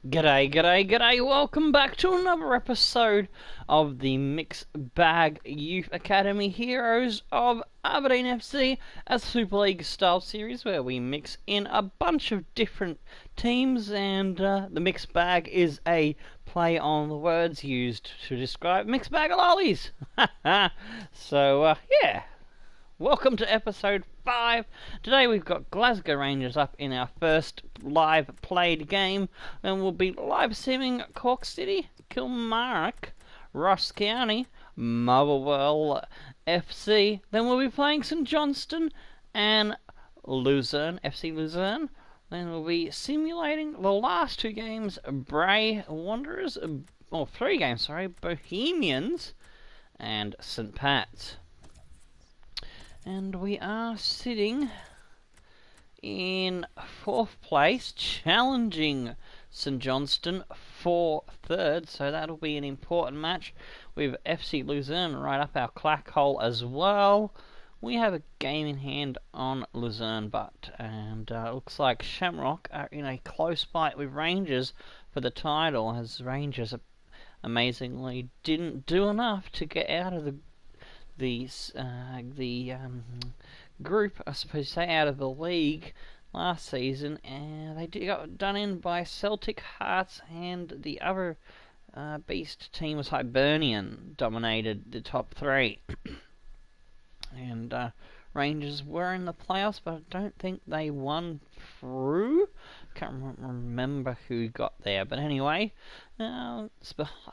G'day, g'day, g'day, welcome back to another episode of the Mixed Bag Youth Academy Heroes of Aberdeen FC, a Super League style series where we mix in a bunch of different teams, and the mixed bag is a play on the words used to describe mixed bag of lollies. So, yeah. Welcome to episode 5. Today we've got Glasgow Rangers up in our first live played game, and we'll be live simming Cork City, Kilmarnock, Ross County, Motherwell FC. Then we'll be playing St Johnstone and Luzerne, FC Luzerne. Then we'll be simulating the last two games, Bray Wanderers, or 3 games, sorry, Bohemians and St Pat's. And we are sitting in 4th place, challenging St Johnstone for 3rd, so that'll be an important match with FC Luzerne right up our clack hole as well. We have a game in hand on Luzerne, and looks like Shamrock are in a close fight with Rangers for the title, as Rangers amazingly didn't do enough to get out of the group, I suppose, say, out of the league last season, and they got done in by Celtic, Hearts, and the other beast team was Hibernian, dominated the top 3. And Rangers were in the playoffs, but I don't think they won through. Can't remember who got there, but anyway,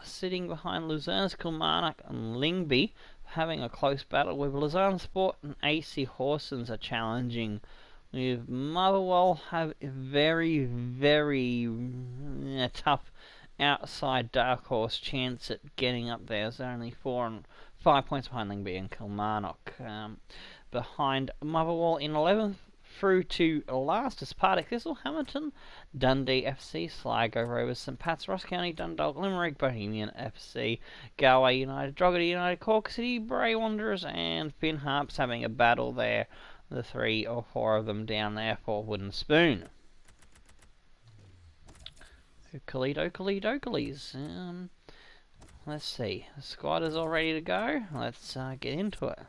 sitting behind Luzerne's Kilmarnock and Lingby, having a close battle with Luzerne Sport and AC Horsens are challenging, with Motherwell have a very, very tough outside dark horse chance at getting up there. There's only 4 and 5 points behind Lingby and Kilmarnock. Behind Motherwell in 11th through to last is Partick Thistle, Hamilton, Dundee FC, Sligo Rovers, St Pat's, Ross County, Dundalk, Limerick, Bohemian FC, Galway United, Drogheda United, Cork City, Bray Wanderers, and Finn Harps having a battle there. The 3 or 4 of them down there for Wooden Spoon. Dokalies. Let's see. The squad is all ready to go. Let's get into it.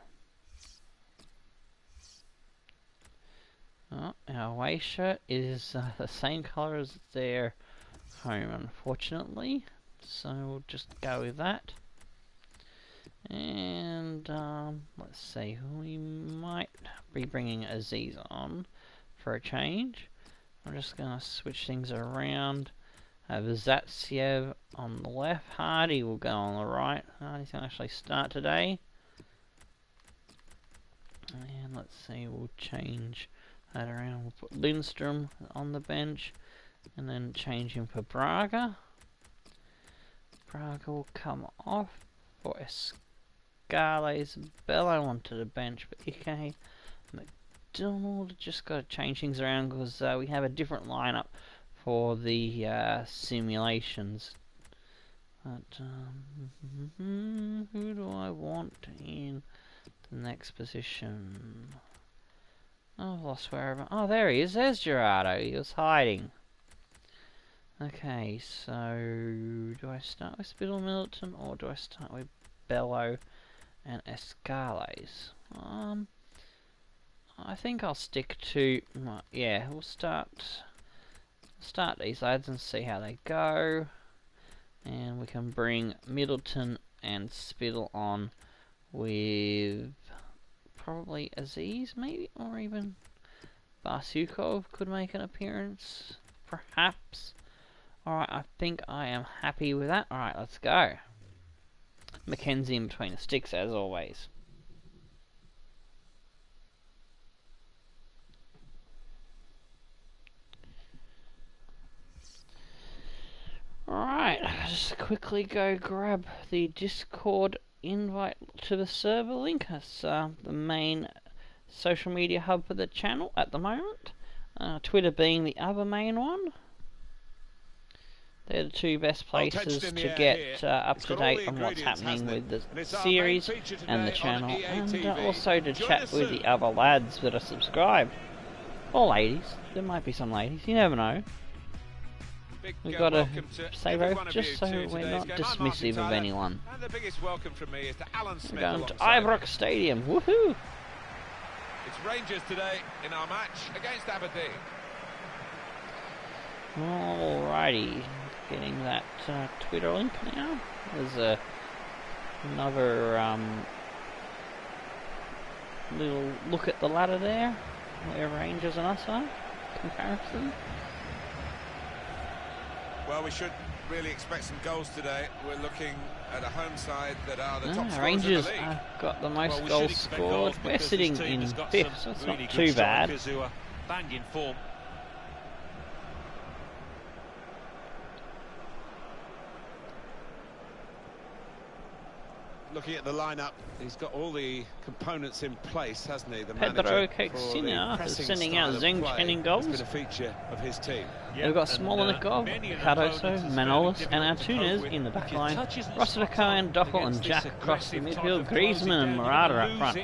Oh, our away shirt is the same colour as their home, unfortunately. So we'll just go with that. And let's see. We might be bringing Aziz on for a change. I'm just going to switch things around. Have Zatsiev on the left. Hardy will go on the right. Hardy's going to actually start today. And let's see, we'll change that around. We'll put Lindstrom on the bench and then change him for Braga. Braga will come off for Escales. Bello onto the bench for Ike. McDonald, just got to change things around because we have a different lineup for the simulations. But who do I want in the next position? Oh, I've lost wherever. Oh, there he is. There's Gerardo. He was hiding. Okay, so do I start with Spittle Middleton or do I start with Bello and Escales? I think I'll stick to yeah. We'll start these lads and see how they go, and we can bring Middleton and Spittle on with probably Aziz, maybe, or even Barsukov could make an appearance, perhaps. Alright, I think I am happy with that. Alright, let's go. Mackenzie in between the sticks, as always. Alright, just quickly go grab the Discord invite to the server link. That's the main social media hub for the channel at the moment. Twitter being the other main one. They're the 2 best places to get up to date on what's happening with the series and the channel, and also to chat with the other lads that are subscribed. Or ladies. There might be some ladies, you never know. We've got to say both just so we're not dismissive of anyone. And the biggest welcome from me is to Alan Smith. We're going to Ibrox Stadium. Woohoo! It's Rangers today in our match against Aberdeen. Alrighty, getting that Twitter link now. There's another little look at the ladder there, where Rangers and us are. Comparison. Well, we should really expect some goals today. We're looking at a home side that are the top scorers Rangers in the league. got the most goals scored. We're sitting in 5th, so it's not too bad. Who are bang in form. Looking at the lineup, he's got all the components in place, hasn't he? The Pedro Caixinha is sending out Zeng Chen in goals. It's been a feature of his team. We've got Smolenikov, Cardoso, Manolis and Antunes in the back line. Rossiter, Cohen, Doppel and Jack across the midfield. Griezmann and Murata up front.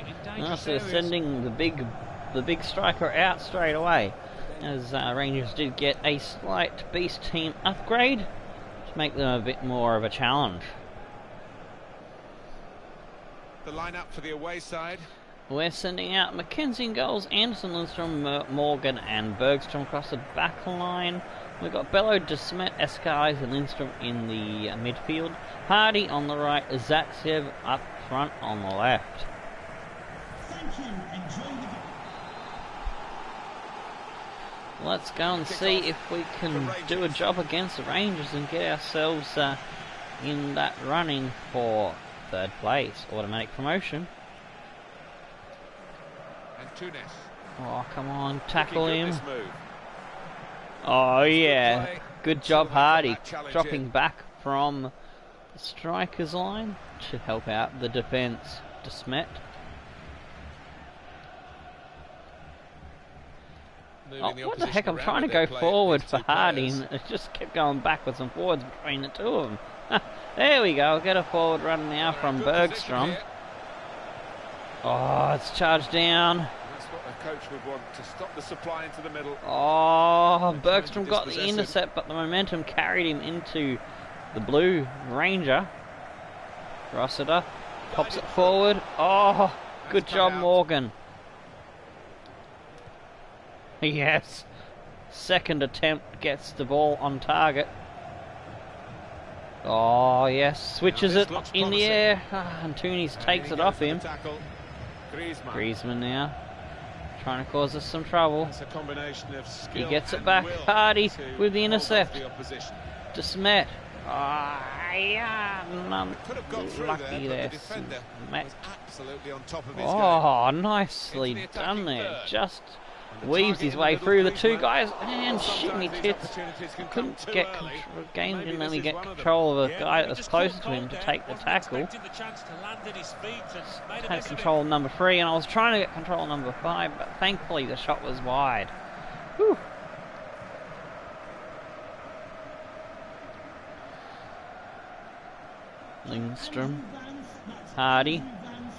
So they're sending the big striker out straight away, as Rangers did get a slight beast team upgrade to make them a bit more of a challenge. The lineup for the away side. We're sending out Mackenzie in goals, Anderson, Lindstrom, Morgan and Bergstrom across the back line. We've got Bello, De Smet, Escalais and Lindstrom in the midfield. Hardy on the right, Zatsiev up front on the left. Thank you. Enjoy the... Let's go and see if we can do a job against the Rangers and get ourselves in that running for 3rd place, automatic promotion. Antunes. Oh, come on, tackle him. Oh, yeah. Good job, Hardy. Dropping back from the striker's line to help out the defence. De Smet. Oh, what the heck? I'm trying to go forward for Hardy, and it just kept going backwards and forwards between the two of them. There we go. I'll get a forward run now from Bergstrom. Oh, it's charged down. That's what a coach would want, to stop the supply into the middle. Oh, Bergstrom got the intercept, but the momentum carried him into the blue Ranger. Rossiter pops it forward. Oh, good job, Morgan. Yes. 2nd attempt gets the ball on target. Oh, yes. Switches it in the air. Antunes takes it off him. Griezmann now. Trying to cause us some trouble. He gets it back. Hardy with the intercept. De Smet. Yeah, lucky there. Oh, nicely done there. Just weaves his way through the two guys and shimmy tits. Couldn't get game, didn't let me get control of a guy that was closest to him to take the tackle. Had control of number 3, and I was trying to get control of number 5, but thankfully the shot was wide. Whew. Lindstrom. Hardy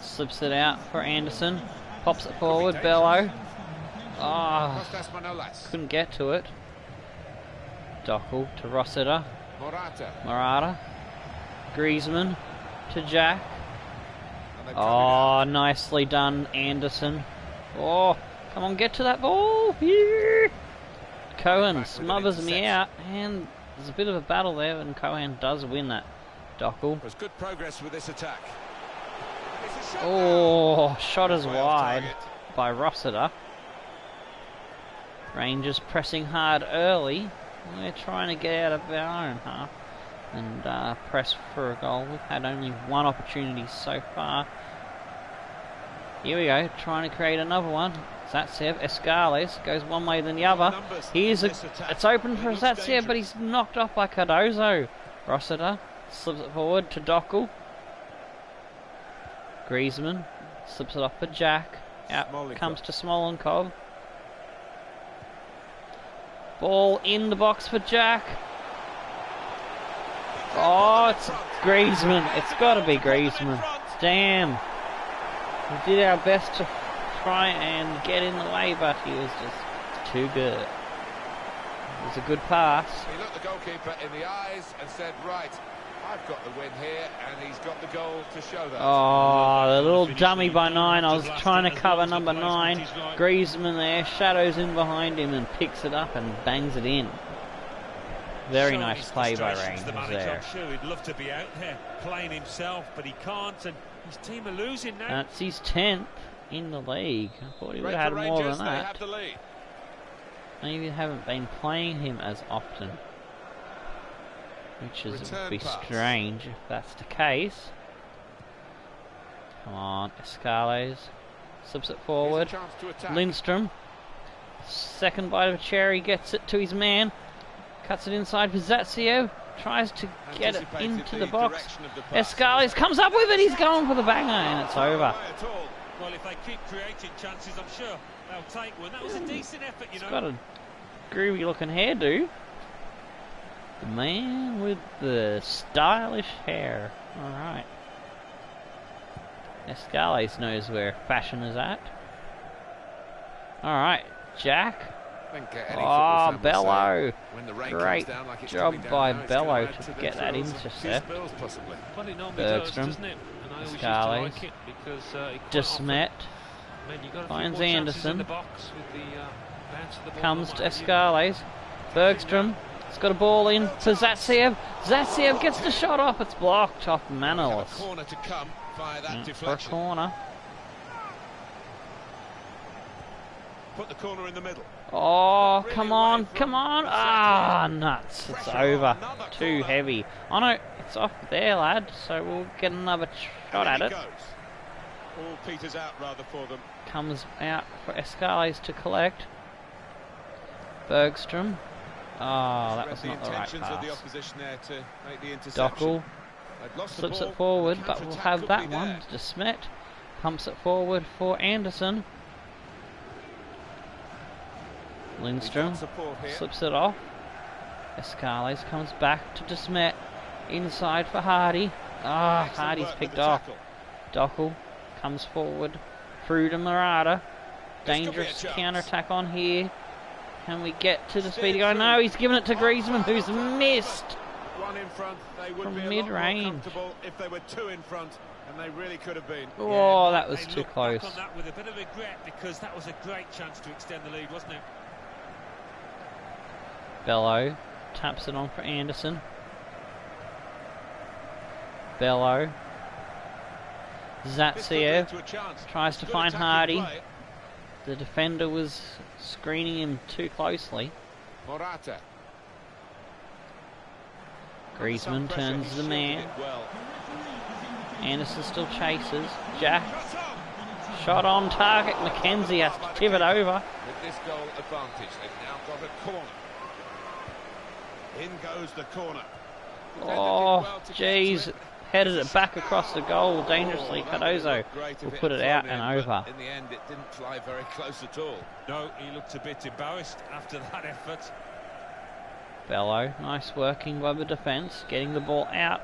slips it out for Anderson. Pops it forward. Bello. Oh, couldn't get to it. Doppel to Rossiter. Murata. Griezmann to Jack. Oh, nicely done, Anderson. Oh, come on, get to that ball. Yeah. Cohen smothers me out, and there's a bit of a battle there, and Cohen does win that. Doppel. There's good progress with this attack. Oh, shot is wide by Rossiter. Rangers pressing hard early. We're trying to get out of our own half and press for a goal. We've had only one opportunity so far. Here we go, trying to create another one. Zatsiev, Escalais goes one way than the other. It's open for Zatsiev, but he's knocked off by Cardoso. Rossiter slips it forward to Doppel. Griezmann slips it off for Jack. Out comes to Smolenkov. Ball in the box for Jack. Oh, it's Griezmann. It's got to be Griezmann. Damn. We did our best to try and get in the way, but he was just too good. It's a good pass. He looked the goalkeeper in the eyes and said, right, I've got the win here, and he's got the goal to show that. Oh, the little dummy by 9. I was trying to cover number 9. Griezmann there, shadows in behind him and picks it up and bangs it in. Very nice play by Rangers there. I'm sure he'd love to be out there playing himself, but he can't, and his team are losing now. That's his 10th in the league. I thought he would have had more than that. Maybe they haven't been playing him as often, which would be strange if that's the case. Come on, Escales slips it forward. Lindstrom, second bite of a cherry, gets it to his man. Cuts it inside for Zatsiev. Tries to get it into the box. Escales comes up with it. He's going for the banger, and it's over. Well, if they keep creating chances, I'm sure they'll take one. That was a decent effort, you know. He's got a groovy-looking hairdo. The man with the stylish hair. All right. Escales knows where fashion is at. All right, Jack. Oh, Bello. Great job by Bello to get that intercept. Bergstrom. Escales. Desmet. Finds Anderson. Comes to Escales. Bergstrom. He's got a ball in to Zatsiev. Zatsiev gets the shot off. It's blocked off Manolis. For a corner. Put the corner in the middle. Oh, come on, come on. Ah, nuts. It's over. Too heavy. Oh no, it's off there, lad. So we'll get another shot at it. All peters out rather for them. Comes out for Escales to collect. Bergstrom. Oh, that was not the right pass. Dockel slips it forward, but we'll have that one. Desmet pumps it forward for Anderson. Lindstrom slips it off. Escales comes back to Desmet. Inside for Hardy. Ah, Hardy's picked off. Dockel comes forward through to Murata. Dangerous counter-attack on here. Can we get to the speedy guy? No, he's given it to Griezmann, who's missed from mid-range. If they were two in front, and they really could have been. Oh, that was too close. On that with a bit of regret, because that was a great chance to extend the lead, wasn't it? Bello taps it on for Anderson. Bello. Zatsiev tries to find Hardy. The defender was screening him too closely. Morata. Griezmann turns the man. Anderson still chases. Jack. Shot on target. McKenzie has to tip it over. With this goal advantage, they've now got a corner. In goes the corner. Oh, jeez. Headed it back across the goal dangerously. Cardozo will put it out and over. In the end, it didn't fly very close at all. No, he looked a bit embarrassed after that effort. Bello, nice working by the defence, getting the ball out.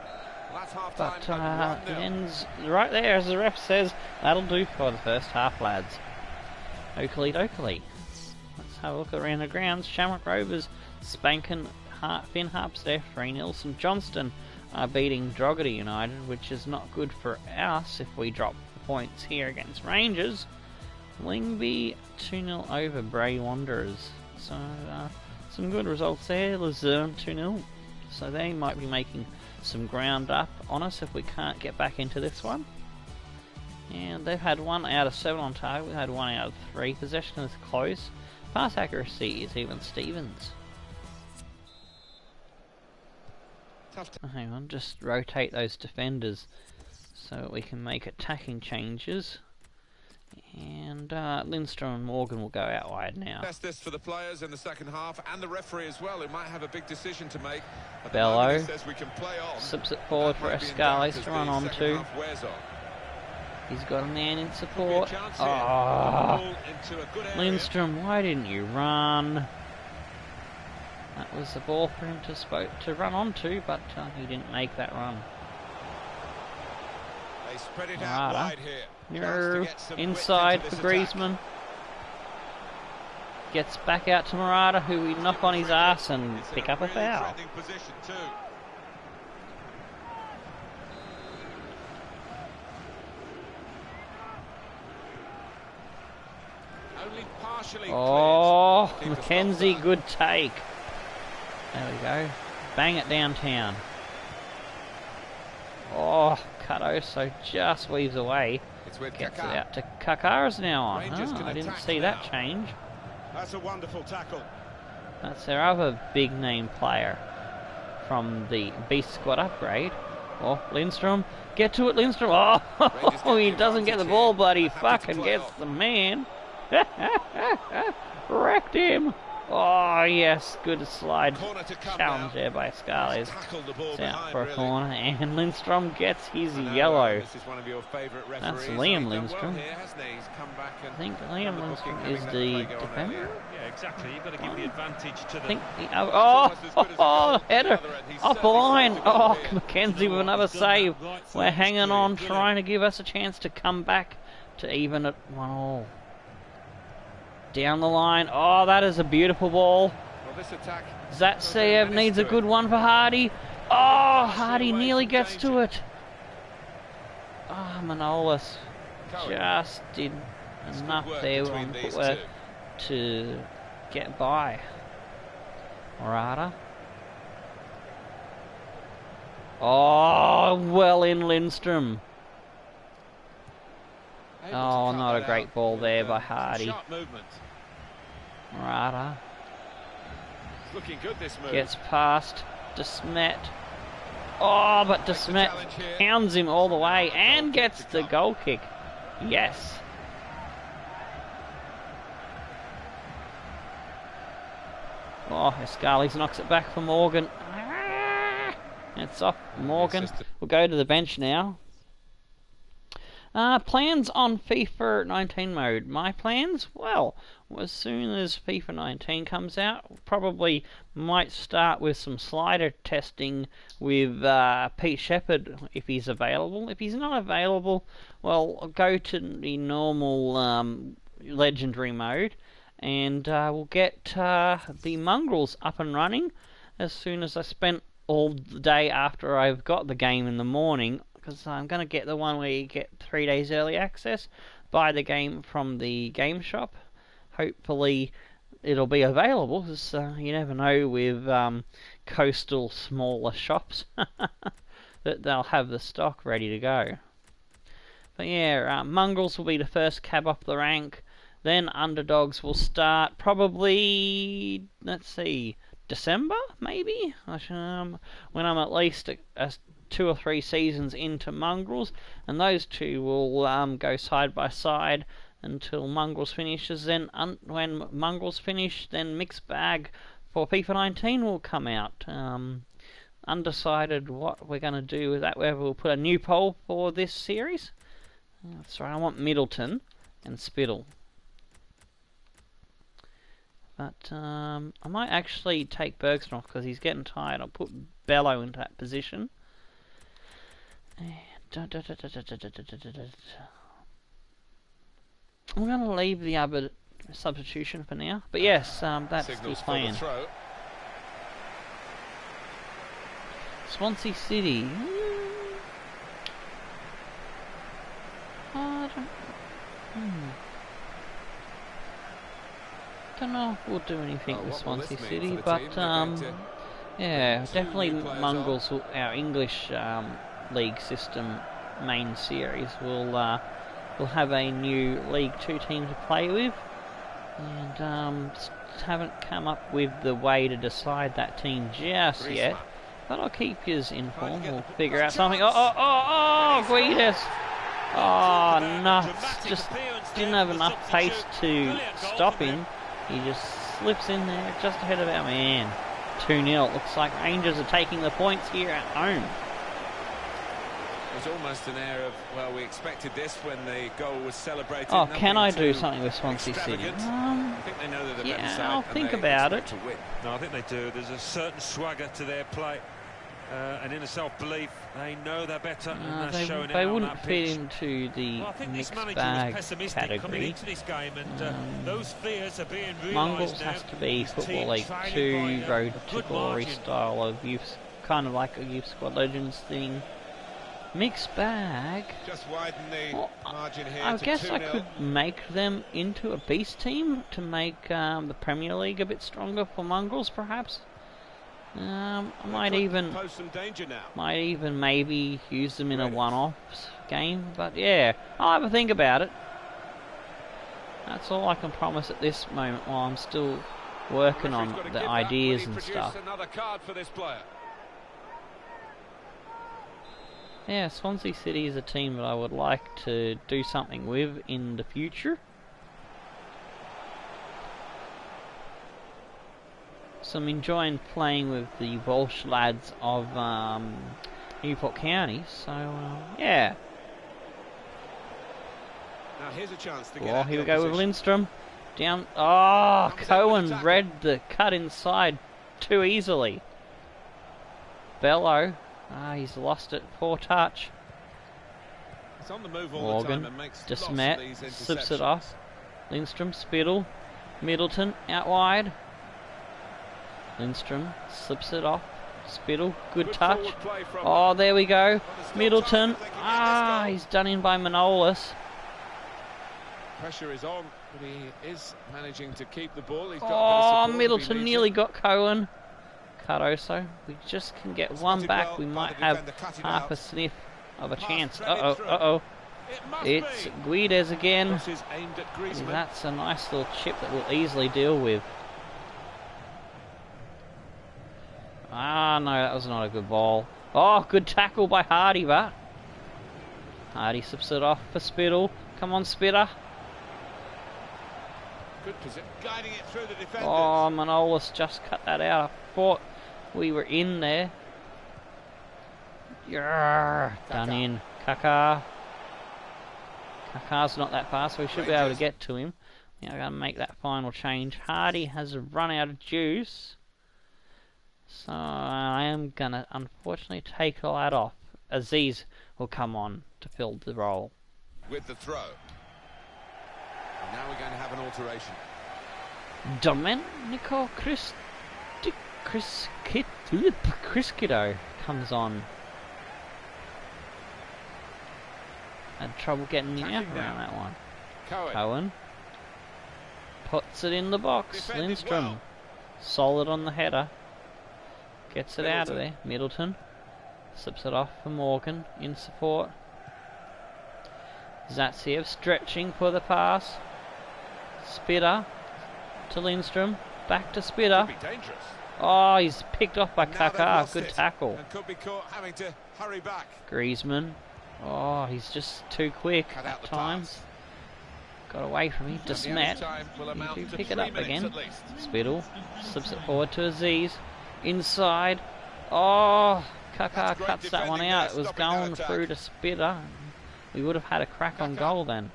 But it ends right there, as the ref says. That'll do for the first half, lads. Oakley dokley. Let's have a look around the grounds. Shamrock Rovers spanking Finn Harpster 3-0. St Johnston are beating Drogheda United, which is not good for us if we drop the points here against Rangers. Lingby 2-0 over Bray Wanderers. So some good results there. Luzerne 2-0. So they might be making some ground up on us if we can't get back into this one. And they've had 1 out of 7 on target. We've had 1 out of 3. Possession is close. Pass accuracy is even Stevens. Hang on, just rotate those defenders so we can make attacking changes. And Lindstrom and Morgan will go out wide now. Best this for the players in the second half and the referee as well, who might have a big decision to make. Bello we can play on. slips it forward for Escales to run on to. He's got a man in support. Oh, Lindstrom, why didn't you run? That was the ball for him to run onto, but he didn't make that run. They spread it out wide here. Inside for Griezmann. gets back out to Murata, who we knock on his ass and pick up a foul. Position too. Only partially Oh, cleared. Mackenzie, good take. There we go. Bang it downtown. Oh, Cardoso just weaves away. It's with Gets it Kaká. out to Kakara's now on. Rangers can I didn't attack see that now. change. That's a wonderful tackle. That's their other big name player from the Beast Squad upgrade. Oh, Lindstrom. Get to it, Lindstrom. Rangers Oh, get he the doesn't get the advantage ball, here. but he Happy to fucking play gets off. the man. Wrecked him. Oh, yes. Good slide Corner to come challenge now. there by Scales. Tackled the ball It's out behind, for a really. corner, and Lindstrom gets his I know, yellow. This is one of your favourite referees. That's and Liam he's done Lindstrom. Well here, hasn't he? He's come back and I think done Liam the Lindstrom booking, is having the let the play go on defender. earlier. Yeah, exactly. You've got to give the advantage to I the... think the other. It's almost as good as a goal Oh, from the header other end. He's off the certainly line. started to go Oh, here. Mackenzie You know with what, another he's done that save. right through We're his hanging career. on, Brilliant. trying to give us a chance to come back to even at 1-1. Down the line. Oh, that is a beautiful ball. Well, this attack Zatsev needs a good one for Hardy. Oh, Hardy nearly gets to it. Oh, Manolis just did enough work there between on these footwork two. to get by. Murata. Oh, well in Lindstrom. Able to Oh, cut not a that great out ball with, there by some Hardy. Sharp movement. Murata It's looking good, this move. gets past DeSmet. Oh, but Takes the DeSmet challenge here. hounds him all the way and Goal gets kick to the come. goal kick. Yes. Oh, Escales knocks it back for Morgan. Ah, it's off Morgan. Assisted. We'll go to the bench now. Plans on FIFA 19 mode. My plans? Well, as soon as FIFA 19 comes out, probably might start with some slider testing with Pete Shepherd if he's available. If he's not available, well, I'll go to the normal legendary mode and we'll get the mongrels up and running as soon as I spent all the day after I've got the game in the morning, because I'm going to get the one where you get 3 days early access, buy the game from the game shop. Hopefully it'll be available, because you never know with coastal smaller shops that they'll have the stock ready to go. But yeah, mongrels will be the first cab off the rank, then underdogs will start probably, let's see, December maybe, when I'm at least a 2 or 3 seasons into mongrels, and those two will go side by side until mongrels finishes. Then when mongrels finish, then mixed bag for FIFA 19 will come out. Undecided what we're going to do with that, whether we'll put a new poll for this series. That's right, I want Middleton and Spittle. But I might actually take Bergstrom off because he's getting tired. I'll put Bello into that position. I'm going to leave the other substitution for now. But yes, that's Signals the for the plan. throw. Swansea City. I don't know if we'll do anything with What will this Swansea mean City, for the but team? They're going to yeah, two definitely new players Mongrels, our English league system main series, will have a new League 2 team to play with, and haven't come up with the way to decide that team just yet. But I'll keep you informed. We'll figure out something. Oh, Guides! Oh, nuts! Just didn't have enough pace to stop him. He just slips in there just ahead of our man. 2-0. Looks like Rangers are taking the points here at home. There's almost an air of, well, we expected this when the goal was celebrated. Oh, can Nothing I do too something with Swansea City? extravagant. I think they know they're the better Yeah, side I'll and think they about expect it. to win. No, I think they do. There's a certain swagger to their play. and inner self-belief. They know they're better, and they're showing it they on wouldn't that fit pitch. into the Well, I think this mixed manager bag was pessimistic coming category. into this game, and those fears are being Mongols realised now. has to be His Football team League trailing 2, by Road a to good Glory margin. style of youth, kind of like a Youth Squad Legends thing. Mixed bag. Just widen the Well, margin here I to guess 2-0. I could make them into a beast team to make the Premier League a bit stronger for Mongrels, perhaps. I might even pose some danger now. maybe use them in a one-off game, but yeah, I'll have a think about it. That's all I can promise at this moment while I'm still working on Referee's got to the give that ideas when he and produced stuff. Another card for this player. Yeah, Swansea City is a team that I would like to do something with in the future. So I'm enjoying playing with the Walsh lads of Newport County, so yeah. Now here's a chance to get Well, out here the we go with opposition. Lindstrom. Down. Oh, Comes in with the Cohen tackle. read the cut inside too easily. Bello. He's lost it. Poor touch. He's on the move all Morgan. the time and makes De lots of Smet. these Slips it interceptions. off. Lindstrom. Spittle. Middleton. Out wide. Lindstrom. Slips it off. Spittle. Good touch. forward play from Oh, there we go. Well, there's still Middleton. time if they can get this goal. He's done in by Manolis. Pressure is on, but he is managing to keep the ball. He's got a bit of Oh, support if he Middleton needs nearly it. got Cohen. Cardoso. We just can get one Spotted back. well We by might the have defender, cut it half out. a sniff of a Pass chance. threaded Uh-oh, through. uh-oh. It must It's be. Guedes again. Crosses aimed at Griezmann. That's a nice little chip that we'll easily deal with. No, that was not a good ball. Oh, good tackle by Hardy, but Hardy slips it off for Spittle. Come on, Spitter. Good position, guiding it through the defenders. Oh, Manolis just cut that out. I thought we were in there. Yeah, done Kaká. in. Kaká. Kaká's not that fast, so we should be able to Rangers. get to him. Now I'm going to make that final change. Hardy has run out of juice. So I am going to unfortunately take all that off. Aziz will come on to fill the role. With the throw. And now we're going to have an alteration. Domenico Criskiddo comes on. Had trouble getting the out Attacking around now. that one. Cohen. Cohen puts it in the box. Defended Lindstrom well. solid on the header. Gets it out of Middleton. there. Middleton slips it off for Morgan in support. Zatsiev stretching for the pass. Spitter to Lindstrom. Back to Spitter. Could be dangerous. Oh, he's picked off by Now they've Kaká. lost Good it tackle. And could be caught having to hurry back. Griezmann. Oh, he's just too quick Cut out at the times. pass. Got away from me. And the Desmet. added time will amount Do to pick it 3 up minutes again. at least. Spittle slips it forward to Aziz. Inside. Oh, Kaká That's great cuts that one defending out. there, It was stopping that going attack. through to Spitter. We would have had a crack on Kaká. goal then.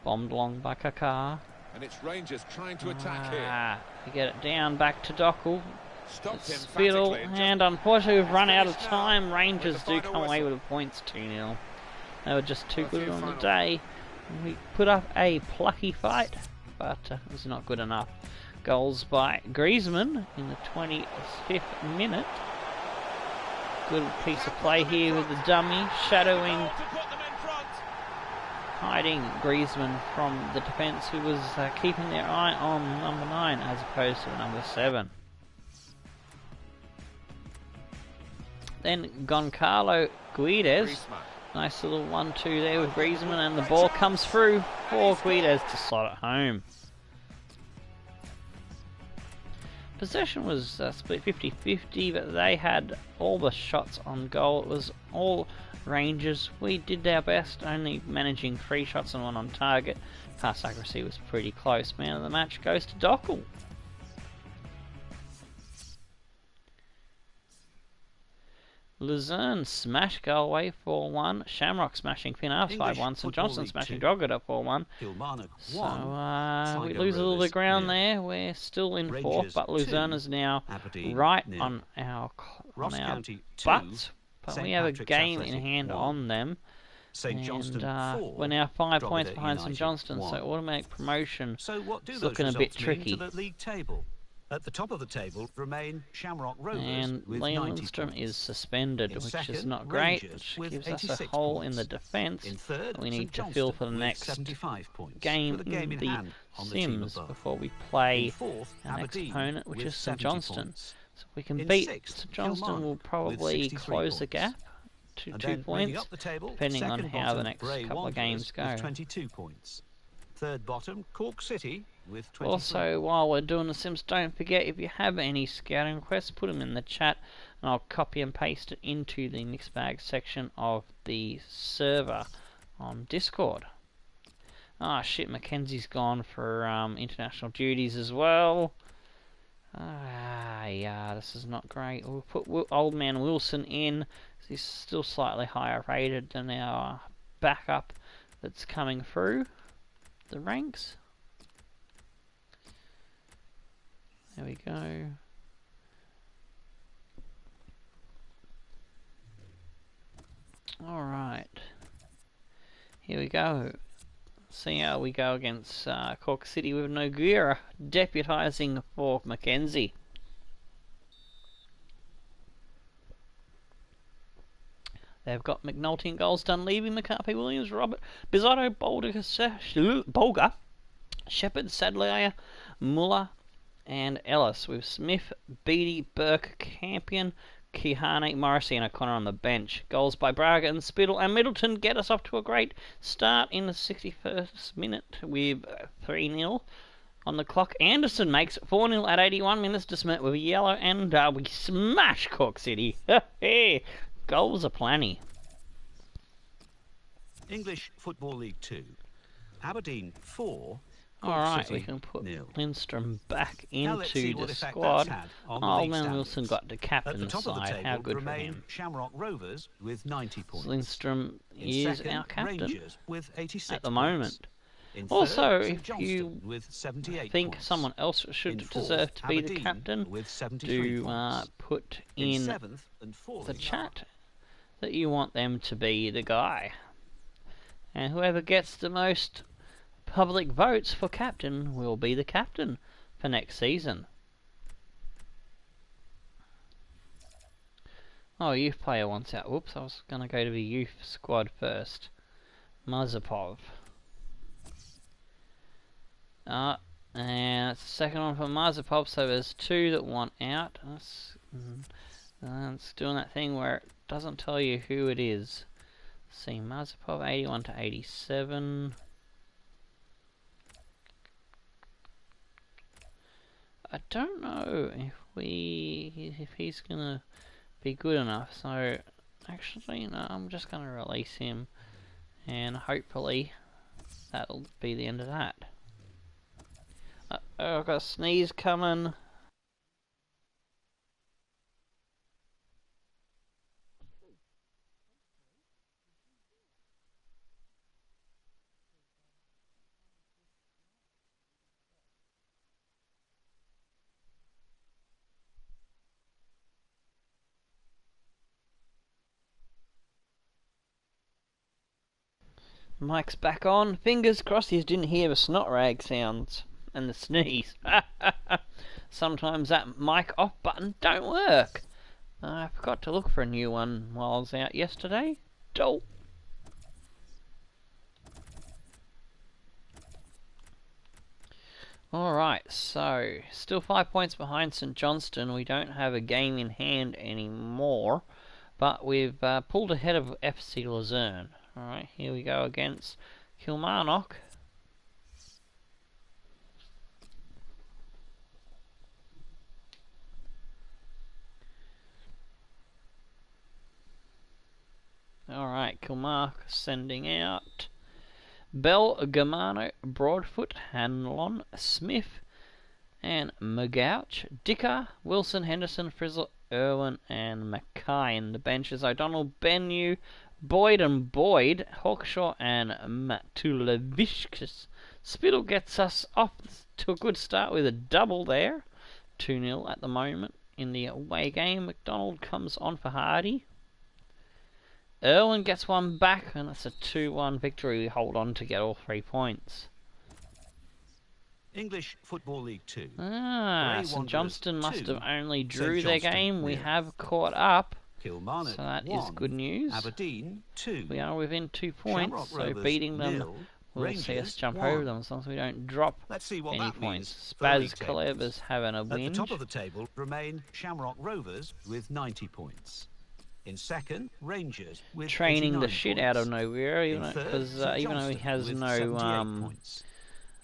Bombed along by Kaká. And it's Rangers trying to attack here. To get it down back to Dockel. Stopped him Spittle, emphatically. and unfortunately we've run out of finished now time. Rangers with the do final come away whistle. with the points 2-0. They were just too A good few on the final- day. We put up a plucky fight, but it was not good enough. Goals by Griezmann in the 25th minute. Good piece of play here with the dummy, shadowing, To put them in front. hiding Griezmann from the defence, who was keeping their eye on number 9 as opposed to number 7. Then Goncalo Guedes. Griezmann. Nice little 1-2 there with Griezmann, and the ball comes through for Guedes to slot it home. Possession was split 50-50, but they had all the shots on goal. It was all Rangers. We did our best, only managing 3 shots and 1 on target. Pass accuracy was pretty close. Man of the match goes to Dockel. Luzerne smash Galway 4-1. Shamrock smashing Finnarts 5-1. St Johnstone smashing Drogheda 4-1. So we lose a little bit of ground there. We're still in fourth, but Luzerne is now right on our butts. But we have a game in hand on them. And we're now 5 points behind St Johnstone, so automatic promotion is looking a bit tricky. At the top of the table remain Shamrock Rovers and with Liam 90 Lindstrom points. is suspended, In which second, is not great, Rangers which with gives us a 86 hole points. in the defence In third, we need St to fill for the Johnstone with next 75 points, game with a game in in the hand on the team Sims above. before we play In fourth, our next Aberdeen opponent, which with is St 70 Johnston. points. So if we can In beat sixth, St Johnston, Kilmarnock we'll with probably 63 close the points. gap to And 2 then moving points, up the table, depending on second how bottom, the next Bray couple of Wanderers games go. with 22 points. Third bottom, Cork City with 23. Also, while we're doing the Sims, don't forget, if you have any scouting requests, put them in the chat, and I'll copy and paste it into the mixed bag section of the server on Discord. Ah, shit, Mackenzie's gone for international duties as well. Yeah, this is not great. We'll put Old Man Wilson in. He's still slightly higher rated than our backup that's coming through the ranks. There we go. Alright. Here we go. See how we go against Cork City with Noguera deputising for Mackenzie. They've got McNulty in goals, Dunleavy, McCarthy, Williams, Robert, Bizzotto, Bolger, Shepherd, Sadler, Muller, and Ellis, with Smith, Beattie, Burke, Campion, Kihane, Morrissey and O'Connor on the bench. Goals by Braga and Spittle and Middleton get us off to a great start in the 61st minute with 3-0 on the clock. Anderson makes 4-0 at 81 minutes to Smith with a yellow, and we smash Cork City. Hey, goals are plenty. English Football League 2. Aberdeen 4. Alright, we can put 0. Lindstrom back Now let's see into what the effect squad. that's had on the Old league Man standings. Wilson got the At the captain's top of the side. table How good for remain him. Shamrock Rovers with 90 points. Lindstrom In is second, our captain Rangers with 86 at the points. moment. In Also, third, St if Johnston you with 78 think points. someone else In should fourth, deserve to be the Aberdeen captain, with 73 do points. put In in seventh and fourth, the chat that you want them to be the guy. And whoever gets the most public votes for captain will be the captain for next season. Oh, youth player wants out. Whoops, I was going to go to the youth squad first. Mazepov. And it's the second one for Mazepov, so there's 2 that want out. It's doing that thing where it doesn't tell you who it is. Let's see, Mazepov 81 to 87. I don't know if he's gonna be good enough, so actually no, I'm just gonna release him, and hopefully that'll be the end of that. I've got a sneeze coming. Mic's back on. Fingers crossed you didn't hear the snot rag sounds and the sneeze. Sometimes that mic off button don't work. I forgot to look for a new one while I was out yesterday. Dope. Alright, so still 5 points behind St Johnstone. We don't have a game in hand anymore, but we've pulled ahead of FC Luzerne. Alright, here we go against Kilmarnock. Alright, Kilmarnock sending out Bell, Germano, Broadfoot, Hanlon, Smith, and McGouch, Dicker, Wilson, Henderson, Frizzle, Irwin and Mackay in the benches. O'Donnell, Benyu, Boyd and Boyd, Hawkshaw and Matulevicius. Spittle gets us off to a good start with a double there. 2-0 at the moment in the away game. McDonald comes on for Hardy. Irwin gets one back, and it's a 2-1 victory. We hold on to get all 3 points. English Football League 2. St Johnston must have only drew St their Johnston, game. We nil. have caught up, Kilmarnock, so that 1. is good news. Aberdeen 2. We are within 2 points, Shamrock so Rovers, beating them 0. will see us Rangers, jump 1. over them as long as we don't drop Let's see what any that means points. for the league Spaz Kaleb tables. is having a At the win. top of the table remain Shamrock Rovers with 90 points. In second, Rangers with Training the 89 shit points. out of nowhere, In third, because St even though he Johnston has with no 78 points.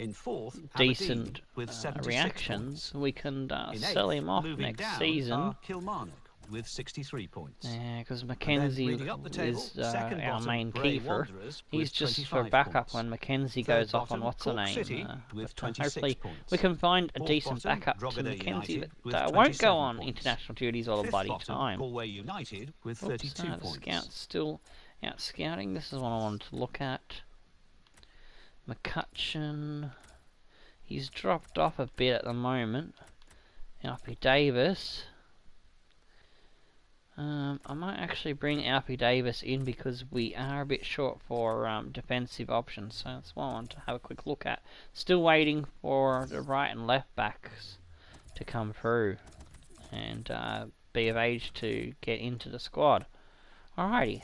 In fourth, decent Aberdeen with 76 reactions, points. we can In sell eighth, him off moving next down, season. are Kilmarnock with 63 points. Yeah, because And then Mackenzie reading up the table, is second our bottom, main Bray keeper. Wanderers He's with just for 25 backup points. when Mackenzie Third goes off on bottom, what's her Cork name. City with 26 hopefully points. we can find a Fourth decent bottom, backup to Drogheda Mackenzie United with that won't go 27 on points. international duties all the Fifth bloody bottom, time. Galway United with 32 The points. scout's still out scouting. This is what I wanted to look at. McCutcheon. He's dropped off a bit at the moment. Alfie Davis. I might actually bring Alfie Davis in because we are a bit short for defensive options. So that's what I want to have a quick look at. Still waiting for the right and left backs to come through and be of age to get into the squad. Alrighty.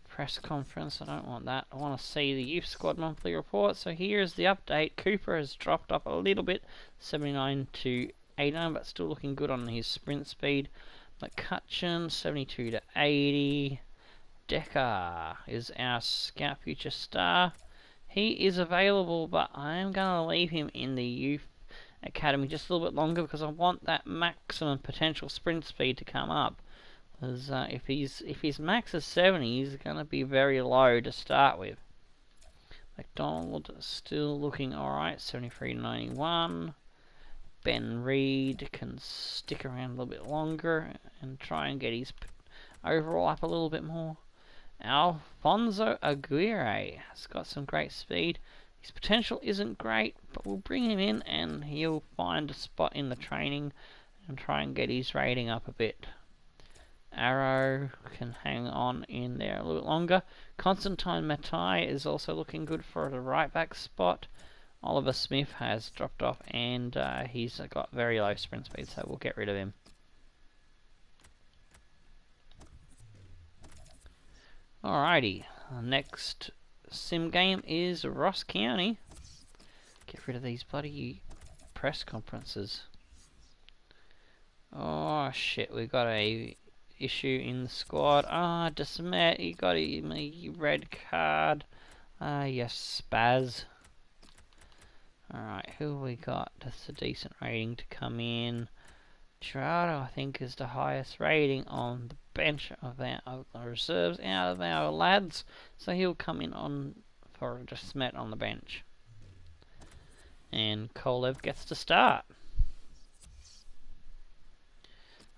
Press conference, I don't want that. I want to see the youth squad monthly report. So here's the update. Cooper has dropped off a little bit, 79 to 89, but still looking good on his sprint speed. McCutcheon, 72 to 80. Decker is our scout future star. He is available, but I am going to leave him in the youth academy just a little bit longer because I want that maximum potential sprint speed to come up. Because if his max is 70, he's going to be very low to start with. McDonald still looking alright, 73 to 91. Ben Reed can stick around a little bit longer and try and get his overall up a little bit more. Alfonso Aguirre has got some great speed. His potential isn't great, but we'll bring him in and he'll find a spot in the training and try and get his rating up a bit. Arrow can hang on in there a little bit longer. Constantine Matai is also looking good for the right back spot. Oliver Smith has dropped off and he's got very low sprint speed, so we'll get rid of him. Alrighty, the next sim game is Ross County. Get rid of these bloody press conferences. Oh shit, we've got a issue in the squad. DeSmet, you got a red card. Yes, Spaz. Alright, who have we got? That's a decent rating to come in. Gerardo, I think, is the highest rating on the bench of our reserves out of our lads. So he'll come in on for DeSmet on the bench. And Kolev gets to start.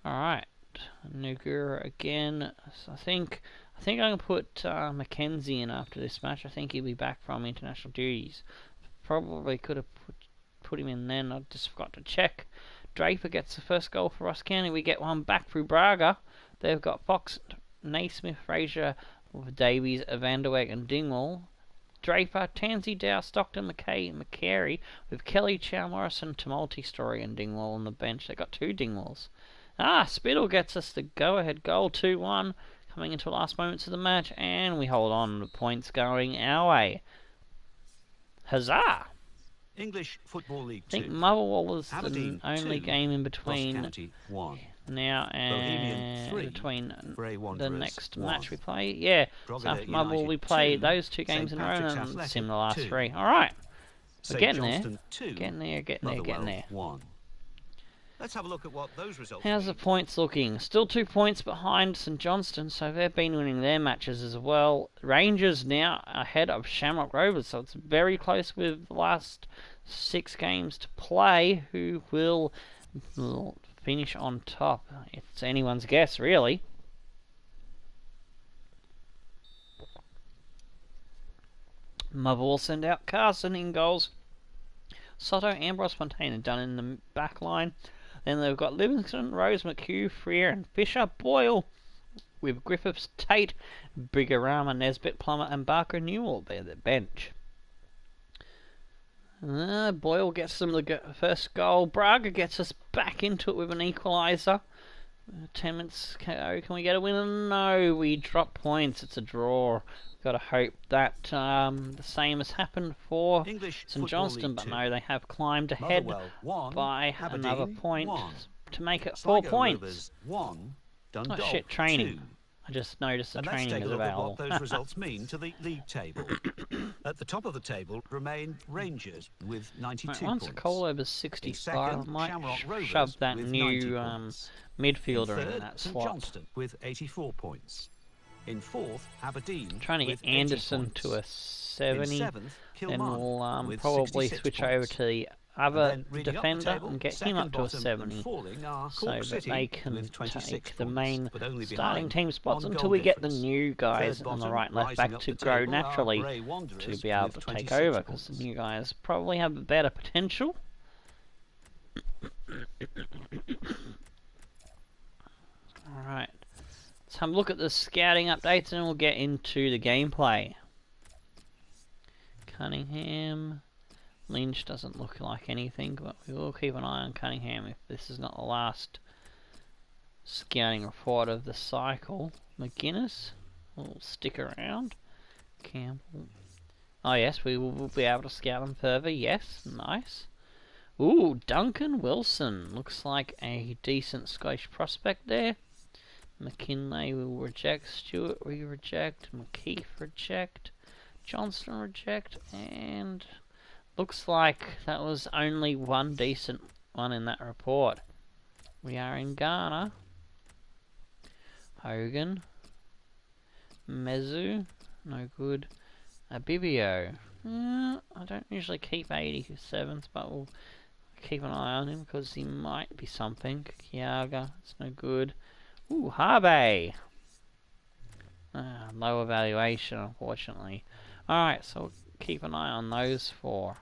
Alright. Nugura again. So I think I'm gonna put Mackenzie in after this match. I think he'll be back from international duties. Probably could have put him in then. I just forgot to check. Draper gets the first goal for Ross County. We get one back through Braga. They've got Fox, Naismith, Fraser, Davies, Vanderweg, and Dingwall. Draper, Tansy, Dow, Stockton, McKay, and McCary with Kelly, Chow, Morrison, Tumulty, Story, and Dingwall on the bench. They got 2 Dingwalls. Spittle gets us the go-ahead goal, 2-1, coming into the last moments of the match, and we hold on to points going our way. Huzzah! English Football League 2. I think Motherwell is Aberdeen the only 2, game in Ross between County 1. now Bohemian and 3, between Bray the Wanderers next 1. match we play. Yeah, Drogheda South Motherwell we United play 2, those 2 games St. in a row Patrick's and Athletic sim the last 2. 3. Alright, we're St. getting there. Johnston 2, Getting there. Motherwell 1. Let's have a look at what those results How's the points looking? Still 2 points behind St Johnston, so they've been winning their matches as well. Rangers now ahead of Shamrock Rovers, so it's very close with the last 6 games to play. Who will finish on top? It's anyone's guess, really. Mother will send out Carson in goals. Soto, Ambrose, Fontaine done in the back line. Then they've got Livingston, Rose, McHugh, Freer and Fisher. Boyle with Griffiths, Tate, Bigorama, Nesbitt, Plummer and Barker Newell. They're the bench. Boyle gets them the first goal. Braga gets us back into it with an equaliser. 10 minutes. Can we get a win? No, we drop points. It's a draw. Got to hope that the same has happened for St Johnston, but no, they have climbed ahead by another point to make it 4 points. Oh shit, training. I just noticed the training is available. What those results mean to the league table. At the top of the table remain Rangers with 92 once points. Once Cole is 65, I might shove that new midfielder in that slot. Johnston with 84 points. In fourth, Aberdeen trying to get Anderson to a 70, then we'll probably switch over to the other defender and get him up to a 70, so that they can take the main starting team spots until we get the new guys on the right and left back to grow naturally to be able to take over, because the new guys probably have better potential. Alright. Let's have a look at the scouting updates and we'll get into the gameplay. Cunningham. Lynch doesn't look like anything, but we will keep an eye on Cunningham if this is not the last scouting report of the cycle. McGuinness will stick around. Campbell. Oh yes, we will be able to scout them further. Yes, nice. Ooh, Duncan Wilson. Looks like a decent Scottish prospect there. McKinley will reject. Stewart we reject. McKeith reject. Johnston reject. And looks like that was only one decent one in that report. We are in Ghana. Hogan. Mezu. No good. Abibio. I don't usually keep 87s, but we'll keep an eye on him because he might be something. Kiaga. It's no good. Ooh, Harvey. Low evaluation, unfortunately. Alright, so we'll keep an eye on those four.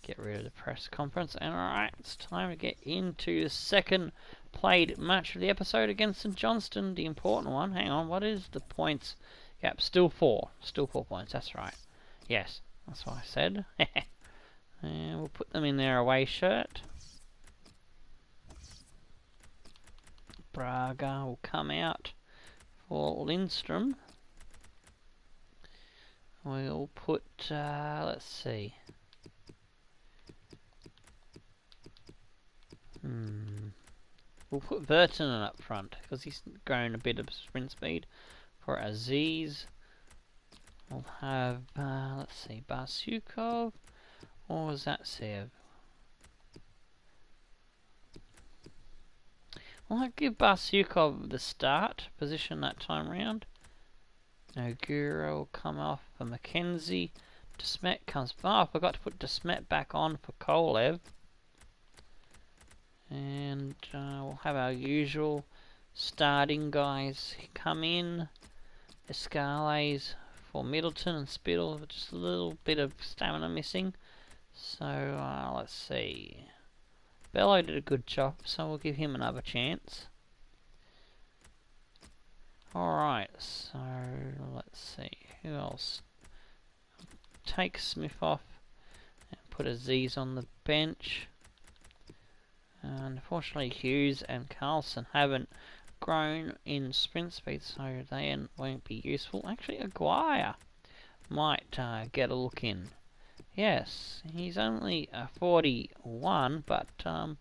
Get rid of the press conference. And alright, it's time to get into the second played match of the episode against St Johnston, the important one. Hang on, what is the points gap? Still 4. Still 4 points, that's right. Yes, that's what I said. And we'll put them in their away shirt. Braga will come out for Lindstrom. We'll put, let's see. We'll put Vertonen up front because he's grown a bit of sprint speed. For Aziz, we'll have, let's see, Barsukov, or was that Sev? I'll give Barsukov the start position that time round. Nogura will come off for Mackenzie. Desmet comes back. Oh, I forgot to put Desmet back on for Kolev. And we'll have our usual starting guys come in. Escales for Middleton and Spittle, just a little bit of stamina missing. So let's see. Bello did a good job, so we'll give him another chance. Alright, so let's see. Who else? Take Smith off and put Aziz on the bench. Unfortunately, Hughes and Carlson haven't grown in sprint speed, so they won't be useful. Actually, Aguirre might get a look in. Yes, he's only 41, but I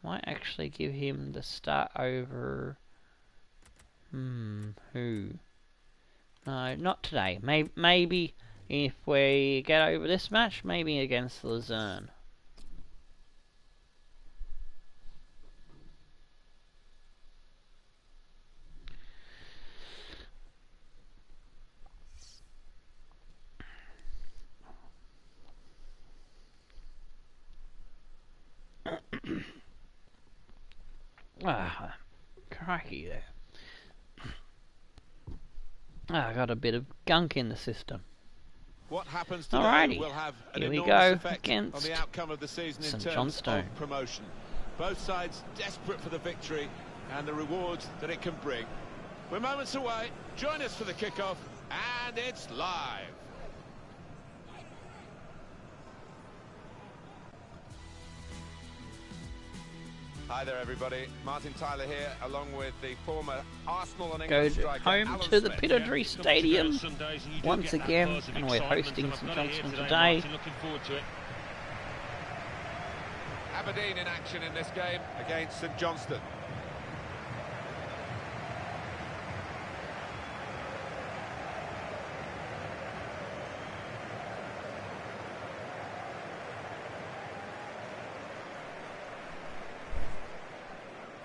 might actually give him the start over. Who? No, not today. Maybe if we get over this match, maybe against Luzerne. Ah, crikey there. I got a bit of gunk in the system. What happens today Alrighty, will have an here we enormous go effect against on the outcome of the season in St. terms Johnstone. of promotion. Both sides desperate for the victory and the rewards that it can bring. We're moments away. Join us for the kickoff, and it's live. Hi there, everybody. Martin Tyler here, along with the former Arsenal and England striker Home Alan to the Smith. Pittodrie Stadium once again, and we're hosting St Johnstone today. Looking forward to it. Aberdeen in action in this game against St Johnstone.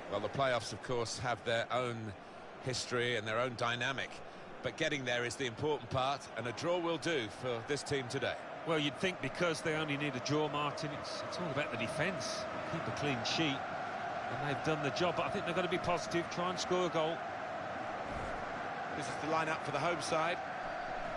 Well, the playoffs, of course, have their own history and their own dynamic, but getting there is the important part, and a draw will do for this team today. Well, you'd think because they only need a draw, Martin, it's all about the defence. Keep a clean sheet, and they've done the job, but I think they've got to be positive, try and score a goal. This is the lineup for the home side.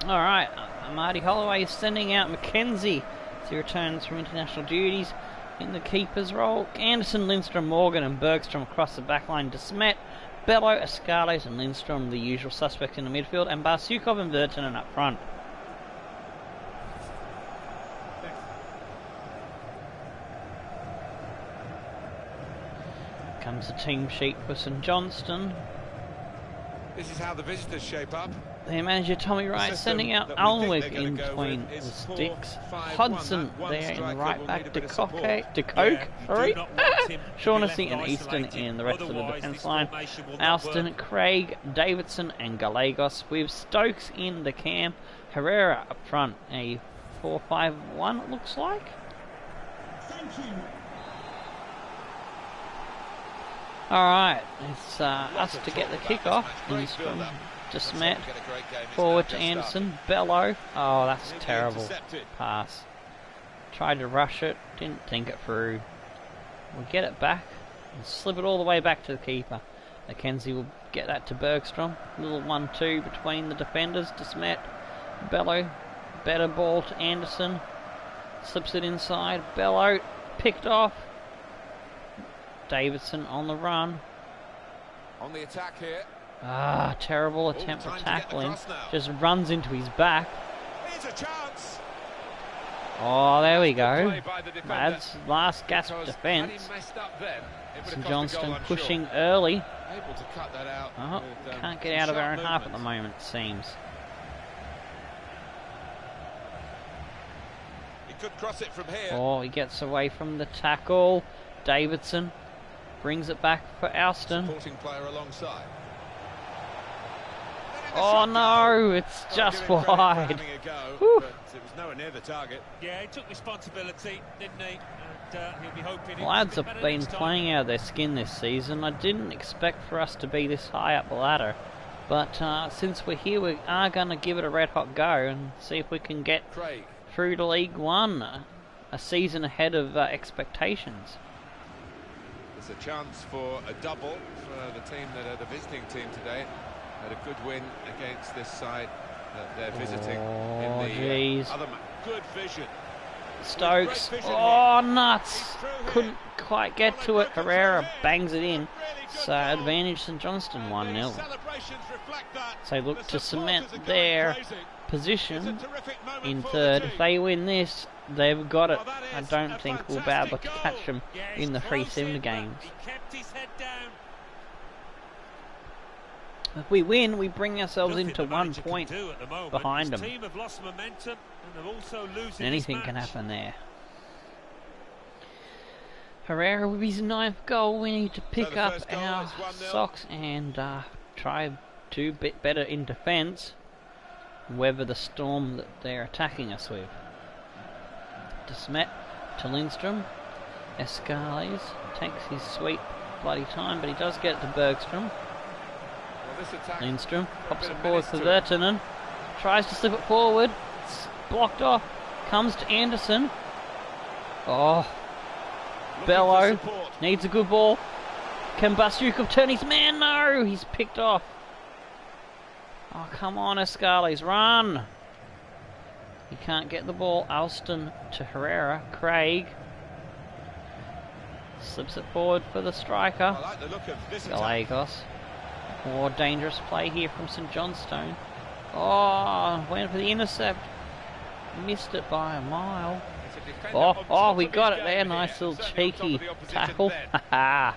Alright, Marty Holloway is sending out Mackenzie as he returns from international duties. In the keeper's role, Anderson, Lindstrom, Morgan and Bergstrom across the backline to Smet, Bello, Escales and Lindstrom, the usual suspects in the midfield, and Barsukov and Vertinen up front. Comes the team sheet for St Johnstone. This is how the visitors shape up. Their manager Tommy Wright sending out Alnwick in between the sticks. Hodgson there in the right back. De Koch, sorry. Shaughnessy and Easton in the rest of the defence line. Alston, Craig, Davidson and Gallegos with Stokes in the camp. Herrera up front. A 4-5-1 it looks like. Thank you. Alright, it's us to get the kick-off. Lindstrom to Smet, forward to Anderson, Bello. Oh, that's a terrible pass. Tried to rush it, didn't think it through. We'll get it back and slip it all the way back to the keeper. Mackenzie will get that to Bergstrom. Little 1-2 between the defenders to Smet. Bello, better ball to Anderson. Slips it inside. Bello picked off. Davidson on the run. On the attack here. Ah, terrible attempt at tackling. Just runs into his back. Here's a chance. Oh, there we go. Play by the defender. Lads, last gasp Because defence. had he messed up then, it would have St cost a Johnston goal, I'm pushing sure. early. Able to cut that out. Oh, with, can't get out of sharp our own half at the movements. moment, it seems. He could cross it from here. Oh, he gets away from the tackle. Davidson brings it back for Alston. Supporting player alongside. Oh no, it's just wide. Whew. But it was nowhere near the target. Yeah, he took responsibility, didn't he? And he'll be hoping he Lads can have do better been next time. playing out of their skin this season. I didn't expect for us to be this high up the ladder. But since we're here, we are going to give it a red hot go and see if we can get Craig. through to League One, a season ahead of expectations. There's a chance for a double for the team that are the visiting team today. Had a good win against this side that they're visiting Oh, in the jeez. other match. Good vision. Stokes, oh nuts, couldn't quite get to it. Herrera bangs it in, so advantage St Johnston 1-0. So look to cement their position in third. If they win this, they've got it. I don't think we'll be able to catch them in the 3-7 games. He kept his head down. If we win, we bring ourselves Nothing into the 1 manager can point do at the moment. behind His them. team have lost momentum and they're also losing Anything this can match. happen there. Herrera with his 9th goal. We need to pick the up first goal our is 1-0. socks and try to a bit better in defence. Weather the storm that they're attacking us with. To Smet, to Lindstrom. Escales takes his sweet bloody time, but he does get it to Bergstrom. Well, this attack, Lindstrom pops bit it of forward menace for to it. Vertinen. Tries to slip it forward. It's blocked off. Comes to Anderson. Oh, looking for Bello support. needs a good ball. Can Bastyukov turn his man? No, he's picked off. Oh, come on, Escales, run! He can't get the ball. Alston to Herrera. Craig slips it forward for the striker. I like the look of this attack. Gallegos. More dangerous play here from St Johnstone. Oh, went for the intercept. Missed it by a mile. Oh, we got it there. Nice little cheeky tackle. Haha.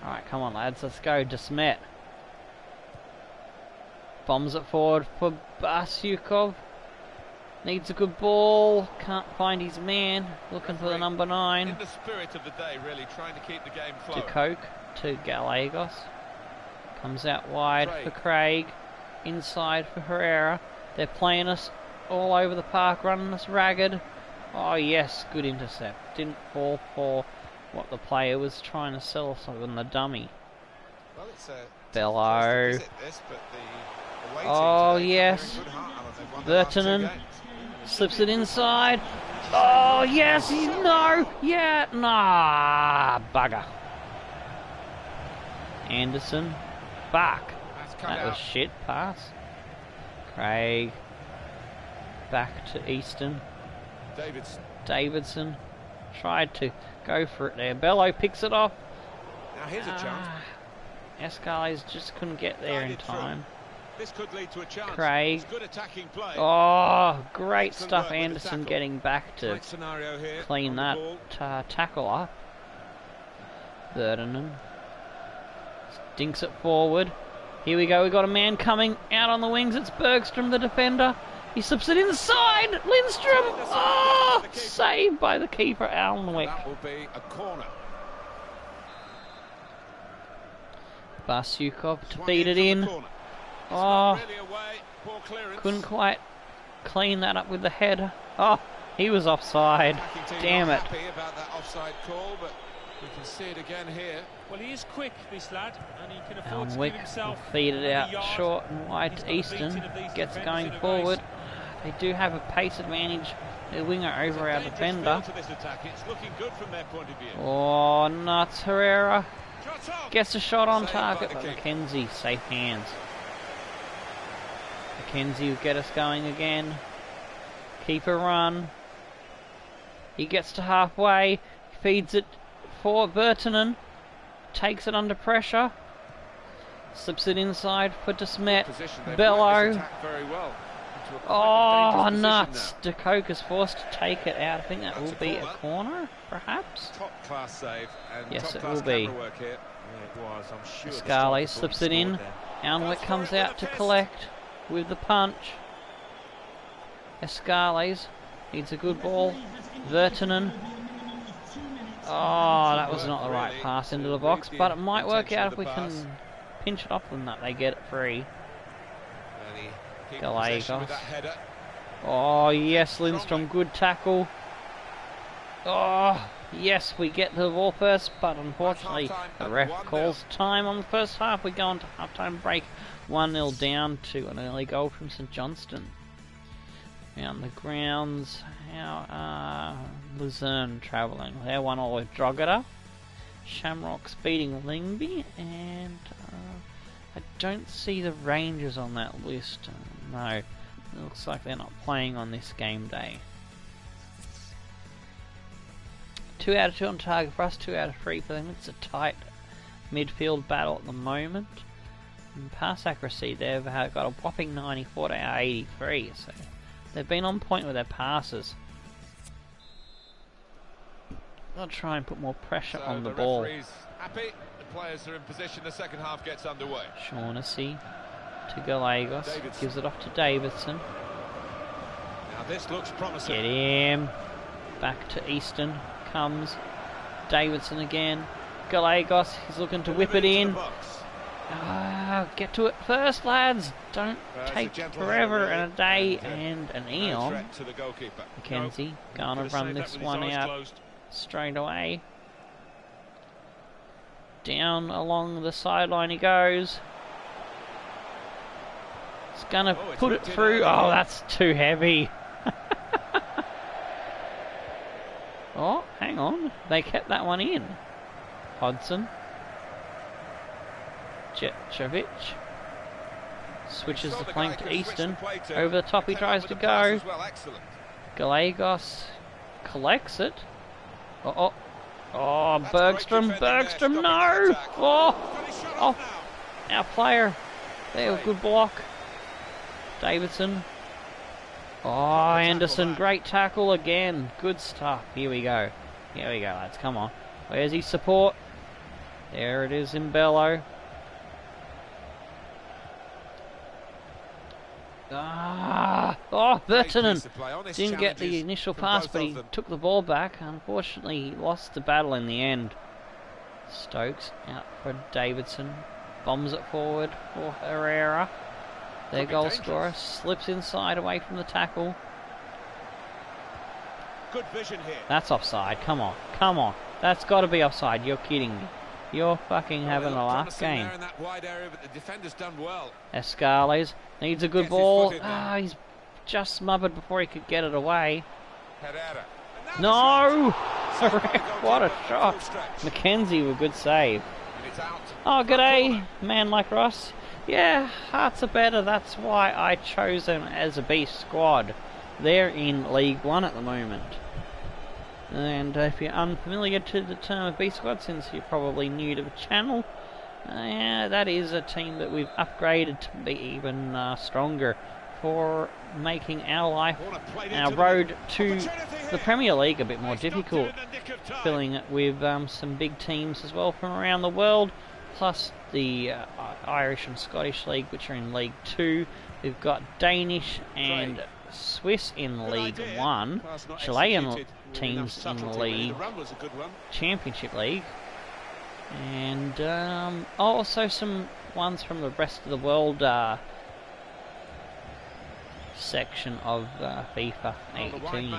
Alright, come on, lads. Let's go. Desmet. Bombs it forward for Bastyukov. Needs a good ball. Can't find his man. Looking for the number 9. In the spirit of the day, really trying to keep the game flowing. To Coke. To Gallegos. Comes out wide for Craig. Inside for Herrera. They're playing us all over the park, running us ragged. Oh yes, good intercept. Didn't fall for what the player was trying to sell us on the dummy. Well, it's a Bello. this, but the away Oh team yes. very good heart, Alan. They've won the last 2 Virtanen games. slips it inside. Oh yes, no, yeah, nah, bugger. Anderson back. That's cut That was out. shit pass. Craig back to Easton. Davidson tried to go for it there. Bello picks it off. Now here's a chance. Escales just couldn't get there in Guided through. time. This could lead to a chance. Craig. It's good attacking play. Oh, great Excellent stuff. work with the Anderson tackle. getting back to Tight scenario here clean on the that ball. tackle up. Virtanen dinks it forward. Here we go. We got a man coming out on the wings. It's Bergstrom, the defender. He slips it inside. Lindstrom. Oh, saved by the keeper, Alnwick. That will be a corner. Bastyukov to Swung feed it from the in. corner. It's Oh, not really away. Poor clearance. couldn't quite clean that up with the header. Oh, he was offside. Attacking team Damn not it. happy about that offside call, but we can see it again here. Well, he is quick, this lad, and he can afford to Alnwick give himself will feed it another out yard. short and wide He's to got the Easton. beating of these Gets defenders going in a forward. race. They do have a pace advantage. Their winger over our Dangerous defender. feel to this attack. It's looking good from their point of view. Oh, nuts. Herrera Shots on. gets a shot on Saved by target, the but keeper. McKenzie, safe hands. McKenzie will get us going again. Keeper run. He gets to halfway. Feeds it for Virtanen. Takes it under pressure. Slips it inside for Desmet. Position. They've worked Bello. this attack very well. Into a quite Oh, dangerous position nuts. now. DeCoke is forced to take it out. I think that That's will a be a corner. corner, perhaps. Top class save and Yes, top it class will be. camera work here. Yeah, it was. I'm sure. the Scalise striker thought slips he it in. scored there. Alnwick Goes comes for it with out a to fist. collect with the punch. Escales needs a good ball. Virtanen. Oh, that was not the right pass into the box, but it might work out if we can pinch it off them that they get it free. And he keeps Gallegos. possession with that header. Oh, yes, Lindstrom, good tackle. Oh, yes, we get the ball first, but unfortunately the ref calls time on the first half. We go into half-time break, 1-0 down to an early goal from St Johnstone. Around the grounds, how are Luzerne travelling? They're 1-0 with Drogheda. Shamrock's beating Lyngby, and I don't see the Rangers on that list. No, it looks like they're not playing on this game day. 2 out of 2 on target for us, 2 out of 3 for them. It's a tight midfield battle at the moment. And pass accuracy, they've got a whopping 94 to our 83, so they've been on point with their passes. I'll try and put more pressure So on the the ball. referee's happy. The players are in position. The second half gets underway. Shaughnessy to Gallegos, Davidson. gives it off to Davidson. Now this looks promising. Get him. Back to Easton comes Davidson again. Gallegos, he's looking to whip it Delivered into in. the box. Get to it first, lads. Don't It's a take gentle forever header, really, and a day and, and an no eon. threat to the goalkeeper. Mackenzie going Could to have run saved that this with his one eyes out closed. straight away. Down along the sideline he goes. He's gonna Oh, it's put it ripped in through. early. Oh, that's too heavy. Oh, hang on. They kept that one in. Hodson. Jetchovic switches the flank to Easton. Over the top he tries to go. Gallegos collects it. Oh, Bergstrom, no! Oh, our player. There, good block. Davidson. Oh, Anderson, great tackle again. Good stuff. Here we go, lads. Come on. Where's his support? There it is in Bello. Vertonen didn't get the initial pass, but he took the ball back. Unfortunately, he lost the battle in the end. Stokes out for Davidson. Bombs it forward for Herrera. Their goal scorer slips inside away from the tackle. Good vision here. That's offside. Come on. That's got to be offside. You're kidding me. You're fucking having a laugh game. In that wide area, but the defender's done well. Escales needs a good ball. He's just smothered before he could get it away. Herrera. No! What a shot. McKenzie with a good save. Oh, g'day, man like Ross. Yeah, Hearts are better. That's why I chose them as a B squad. They're in League 1 at the moment. And if you're unfamiliar to the term of B squad, since you're probably new to the channel, that is a team that we've upgraded to be even stronger for making our life, our road to the Premier League a bit more difficult. Filling it with some big teams as well from around the world, plus the Irish and Scottish League, which are in League 2. We've got Danish and Swiss in League 1, Chilean teams in the League, Championship League, and also some ones from the rest of the world section of FIFA 18.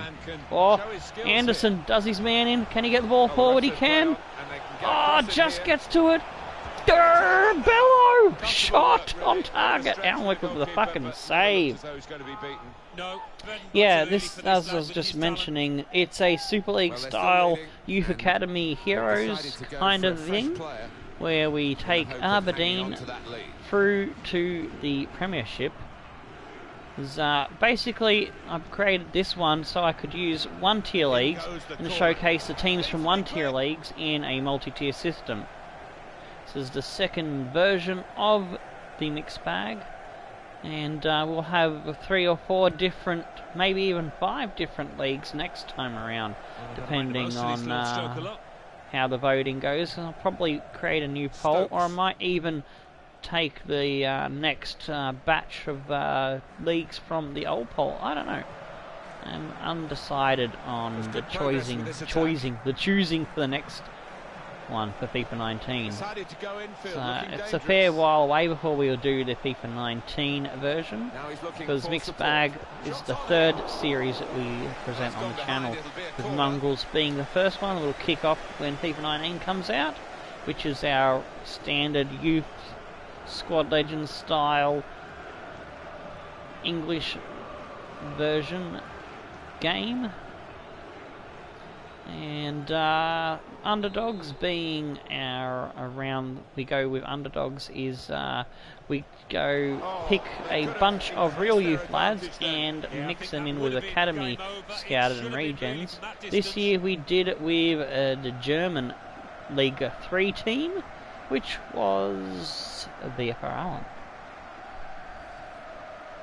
Oh, Anderson does his man in. Can he get the ball forward? He can. Oh, just gets to it. Bello! Shot on target. Alnwick with the fucking save. Yeah, this, as I was just mentioning, it's a Super League style Youth Academy Heroes kind of thing, where we take Aberdeen through to the Premiership. Basically, I've created this one so I could use one-tier leagues and showcase the teams from one-tier leagues in a multi-tier system. This is the second version of the mixed bag, and we'll have 3 or 4 different, maybe even 5 different leagues next time around, depending on how the voting goes. I'll probably create a new poll, or I might even take the next batch of leagues from the old poll. I don't know. I'm undecided on the choosing for the next one for FIFA 19. So it's a fair while away before we'll do the FIFA 19 version, because Mixed Bag is the 3rd series that we present on the channel, with Mongrels being the first one. We'll kick off when FIFA 19 comes out, which is our standard youth Squad Legends style English version game. And underdogs being we go with underdogs is we go pick a bunch of real youth lads and mix them in with academy scouted and regens. This year we did it with the German League 3 team, which was VfR Aalen.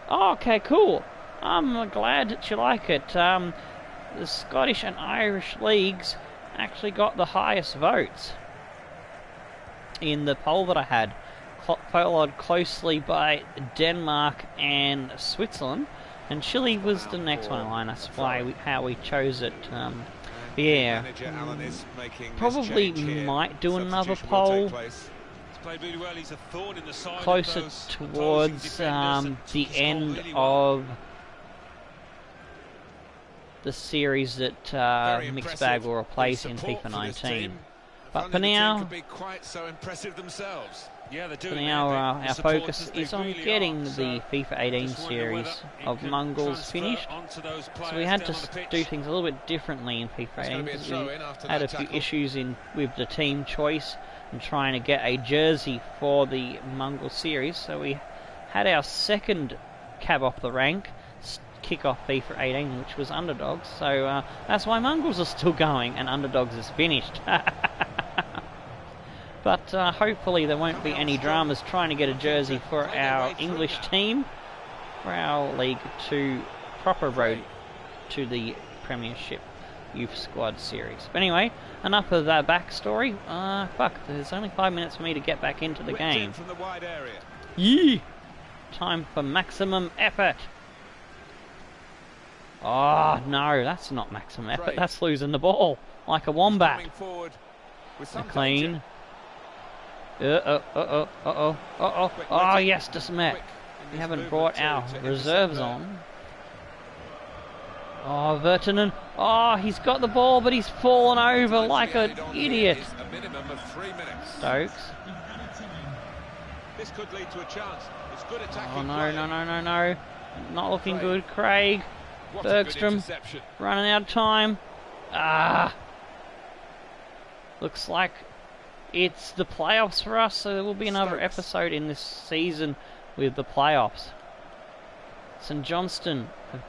Oh, okay, cool. I'm glad that you like it. The Scottish and Irish leagues actually got the highest votes in the poll that I had, followed closely by Denmark and Switzerland, and Chile was the next one in line. That's how we chose it. Yeah, probably might do another poll closer towards the end of the series that Mixed Bag will replace in FIFA 19. But for now, Yeah, they're So doing now it. our focus is on getting the FIFA 18 series of Mongols finished. So we had to do things a little bit differently in FIFA 18 because we had a few issues with the team choice and trying to get a jersey for the Mongol series. So we had our second cab off the rank kick off FIFA 18, which was Underdogs. So that's why Mongols are still going and Underdogs is finished. But hopefully there won't be any dramas trying to get a jersey for our English team for our League 2 proper road to the Premiership Youth Squad Series. But anyway, enough of that backstory. Fuck, there's only 5 minutes for me to get back into the game. From the wide area. Yee! Time for maximum effort. Oh, no, that's not maximum effort. That's losing the ball like a wombat. Clean. Oh, yes, Desmet. We haven't brought our reserves on. Oh, Vertinen. Oh, he's got the ball, but he's fallen over like an idiot. Stokes. This could lead to a chance. It's good attacking. Oh, no. Not looking good. Craig. Bergstrom. Running out of time. Looks like it's the playoffs for us, so there will be another episode in this season with the playoffs. St Johnston have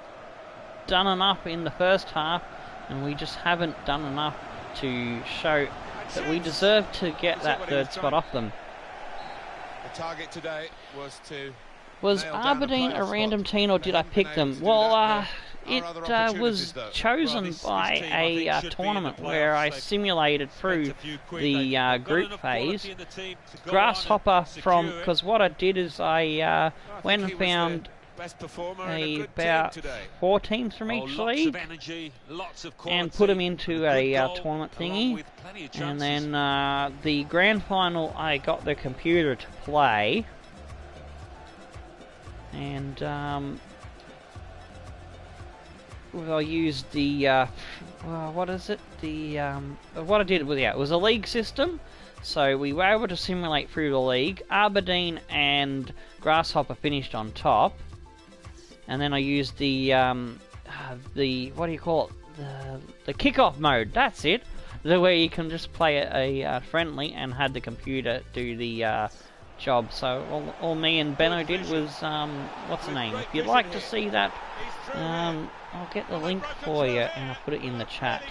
done enough in the first half, and we just haven't done enough to show that we deserve to get that third spot off them. The target today was to... Was Aberdeen a random team, or did I pick them? Well, it was chosen by a tournament where I simulated through the group phase. Grasshopper from... Because what I did is I went and found about 4 teams from each league and put them into a tournament thingy. And then the grand final, I got the computer to play. And I used the what is it? The what I did was, it was a league system, so we were able to simulate through the league. Aberdeen and Grasshopper finished on top, and then I used the what do you call it? The kickoff mode. That's it. The way you can just play a friendly and had the computer do the job. So all me and Benno did was what's the name? If you'd like to see that, I'll get the link for you and I'll put it in the chat.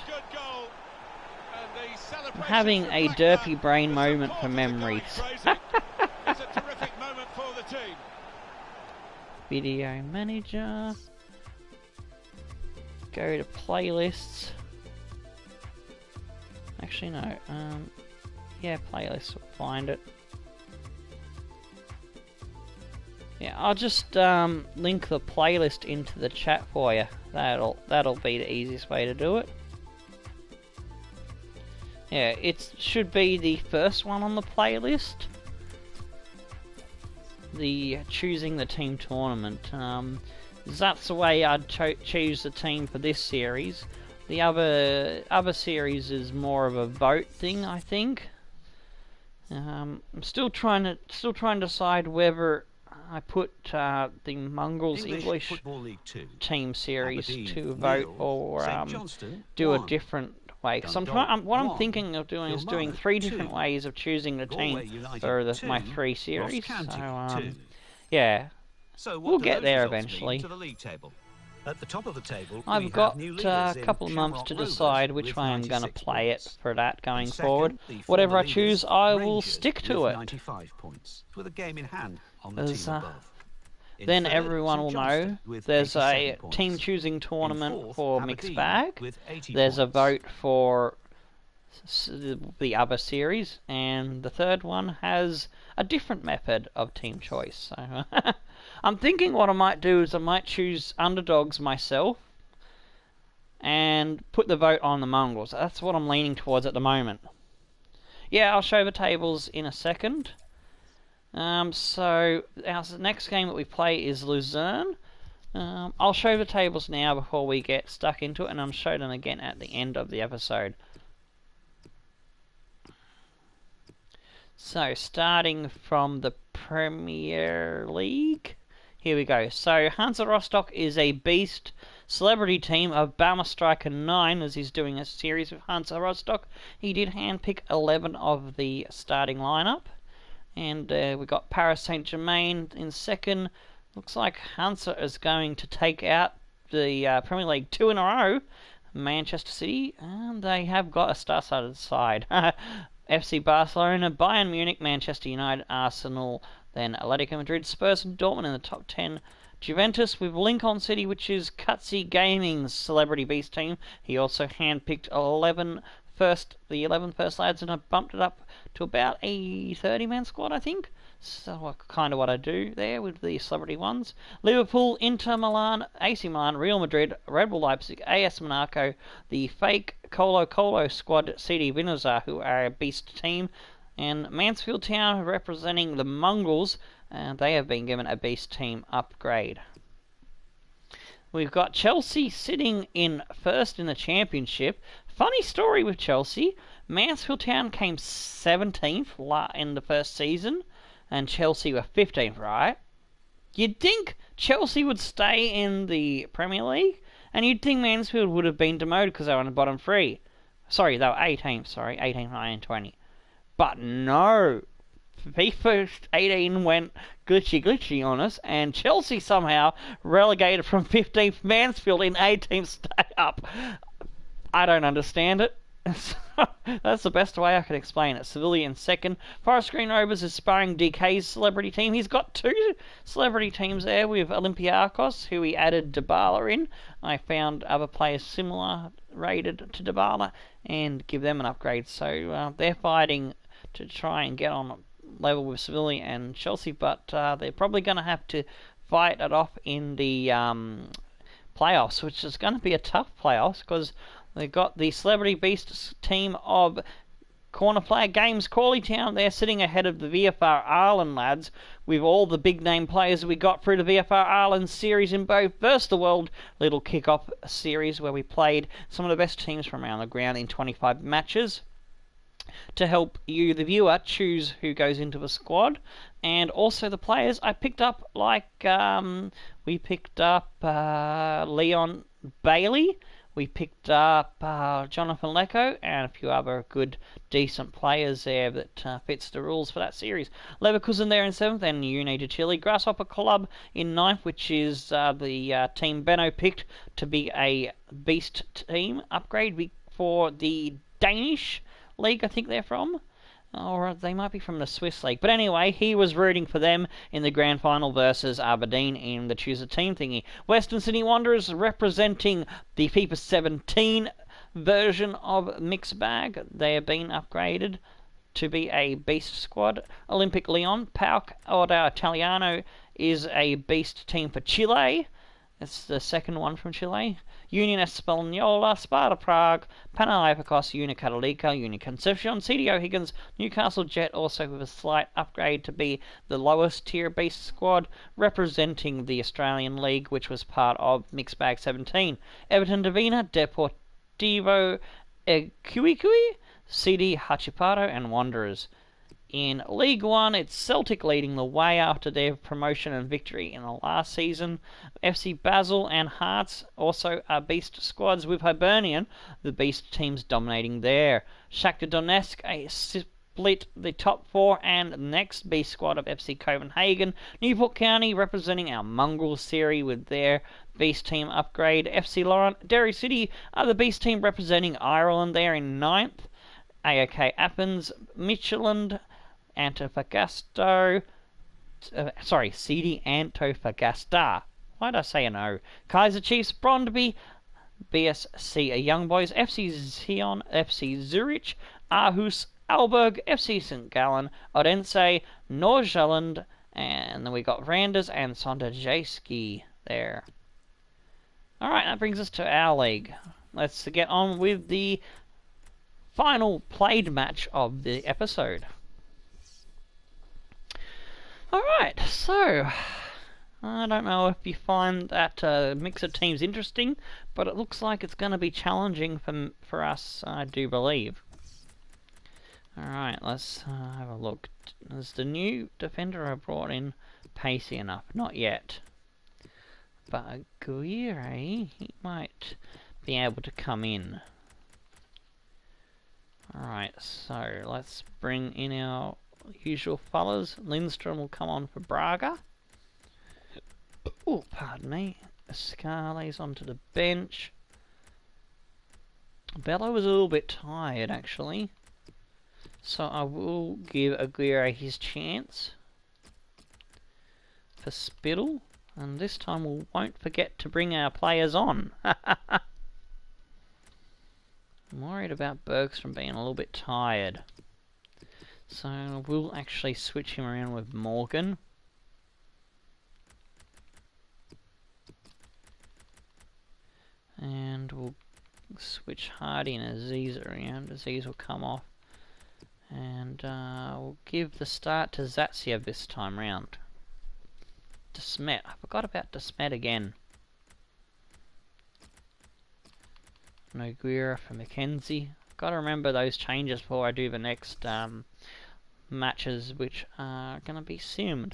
I'm having a derpy brain moment for memories. Video manager. Go to playlists. Actually no. Yeah, playlists. We'll find it. Yeah, I'll just link the playlist into the chat for you. That'll be the easiest way to do it. Yeah, it should be the first one on the playlist. The choosing the team tournament. That's the way I'd choose the team for this series. The other series is more of a vote thing, I think. I'm still trying to decide whether I put the Mongols English team series to vote or do a different way. Because what I'm thinking of doing is doing 3 different ways of choosing the team for my 3 series. So yeah, we'll get there eventually. At the top of the table, I've got a couple of months to decide which way I'm going to play it for that going forward. Whatever I choose, I will stick to it. 95 points, with a game in hand on the team above. Then everyone will know there's a team choosing tournament for mixed bag. There's a vote for the other series, and the third one has a different method of team choice. So I'm thinking what I might do is I might choose Underdogs myself and put the vote on the Mongols. That's what I'm leaning towards at the moment. Yeah, I'll show the tables in a second. So our next game that we play is Luzerne. I'll show the tables now before we get stuck into it, and I'll show them again at the end of the episode. So, starting from the Premier League, here we go. So, Hansa Rostock is a beast celebrity team of Bama Striker 9, as he's doing a series with Hansa Rostock. He did handpick 11 of the starting lineup. And we got Paris Saint-Germain in second. Looks like Hansa is going to take out the Premier League 2 in a row. Manchester City, and they have got a star-studded side. FC Barcelona, Bayern Munich, Manchester United, Arsenal, then Atletico Madrid, Spurs and Dortmund in the top 10. Juventus with Lincoln City, which is Cutsy Gaming's celebrity beast team. He also handpicked the 11 first lads, and I bumped it up to about a 30-man squad, I think. So kind of what I do there with the celebrity ones. Liverpool, Inter Milan, AC Milan, Real Madrid, Red Bull Leipzig, AS Monaco, the fake Colo Colo squad, CD Vinazar, who are a beast team, and Mansfield Town representing the Mongols, and they have been given a beast team upgrade. We've got Chelsea sitting in first in the championship. Funny story with Chelsea. Mansfield Town came 17th in the first season, and Chelsea were 15th, right? You'd think Chelsea would stay in the Premier League, and you'd think Mansfield would have been demoted because they were on the bottom three. Sorry, they were 18th, 18th, 19th, 20. But no. FIFA 18 went glitchy on us, and Chelsea somehow relegated from 15th, Mansfield in 18th stay up. I don't understand it. That's the best way I could explain it. Sevilla in second. Forest Green Rovers is sparring DK's celebrity team. He's got two celebrity teams there with Olympiacos, who he added Dybala in. I found other players similar rated to Dybala and give them an upgrade. So they're fighting to try and get on level with Sevilla and Chelsea, but they're probably going to have to fight it off in the playoffs, which is going to be a tough playoffs because they've got the Celebrity Beasts team of Corner Flag Games, Crawley Town. They're sitting ahead of the VFR Ireland lads with all the big name players we got through the VFR Ireland series in both Versus the World Little Kick-Off series, where we played some of the best teams from around the ground in 25 matches to help you, the viewer, choose who goes into the squad. And also the players I picked up, like we picked up Leon Bailey, we picked up Jonathan Lecco, and a few other good, decent players there that fits the rules for that series. Leverkusen there in 7th, and United Chile. Grasshopper Club in 9th, which is the team Benno picked to be a beast team upgrade for the Danish league, I think they're from. Or they might be from the Swiss league. But anyway, he was rooting for them in the grand final versus Aberdeen in the choose a team thingy. Western Sydney Wanderers representing the FIFA 17 version of Mixed Bag. They have been upgraded to be a beast squad. Olympic Lyon, Pauk Orda Italiano is a beast team for Chile. That's the second one from Chile. Union Espanola, Sparta Prague, Panathinaikos, Uni Católica, Uni Concepcion, CD O'Higgins, Newcastle Jet, also with a slight upgrade to be the lowest tier beast squad, representing the Australian League, which was part of Mixed Bag 17. Everton Divina, Deportivo Equiqui, CD Hachipato, and Wanderers. In League One, it's Celtic leading the way after their promotion and victory in the last season. FC Basel and Hearts also are beast squads, with Hibernian, the beast teams, dominating there. Shakhtar Donetsk split the top 4 and next beast squad of FC Copenhagen. Newport County representing our Mongrel series with their beast team upgrade. FC Laurent, Derry City are the beast team representing Ireland there in 9th. AOK Athens, Midtjylland, Antofagasta, CD Antofagasta. Why did I say an O? Kaiser Chiefs, Brondby, BSC Young Boys, FC Sion, FC Zurich, Aarhus, Aalborg, FC St. Gallen, Odense, Nordsjælland, and then we got Randers and Sonderjyski there. Alright, that brings us to our league. Let's get on with the final played match of the episode. Alright, so I don't know if you find that mix of teams interesting, but it looks like it's going to be challenging for us, I do believe. Alright, let's have a look. Is the new defender I brought in pacey enough? Not yet. But Aguirre, he might be able to come in. Alright, so let's bring in our usual fellas. Lindstrom will come on for Braga. Oh, pardon me. Scales onto the bench. Bello was a little bit tired, actually. So I will give Aguirre his chance for Spittle. And this time we won't forget to bring our players on. I'm worried about Bergstrom being a little bit tired. So we'll actually switch him around with Morgan. And we'll switch Hardy and Aziz around. Aziz will come off. And we'll give the start to Zatsiev this time round. Desmet. I forgot about Desmet again. Noguera for McKenzie. Gotta remember those changes before I do the next matches, which are gonna be simmed.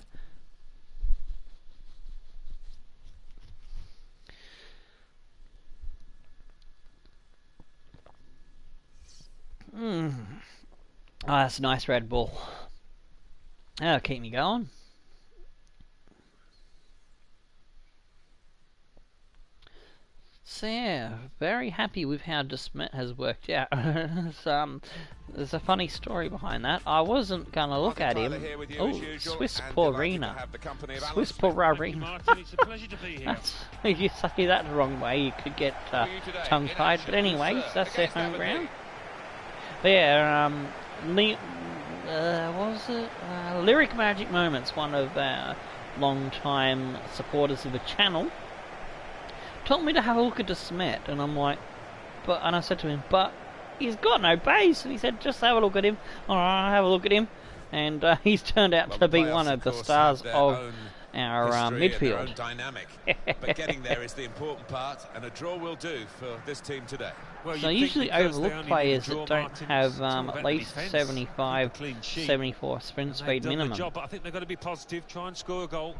Oh, that's a nice Red Bull. That'll keep me going. So yeah, very happy with how Desmet has worked out. There's a funny story behind that. I wasn't gonna look at him. Oh, Swiss Porina. Swiss Porina. It's a pleasure to be here. If you say that the wrong way, you could get tongue-tied. But anyways, that's their home ground. There, what was it? Lyric Magic Moments, one of our long-time supporters of the channel, told me to have a look at Desmet, and I'm like, and I said to him, but he's got no base, and he said, just have a look at him. Alright, I'll have a look at him, and he's turned out to be one of the stars of our midfield. Dynamic. But getting there is the important part, and a draw will do for this team today. Well, So I usually overlook players that don't have at least 75, 74 sprint speed minimum. Job, but I think they've got to be positive, try and score a goal.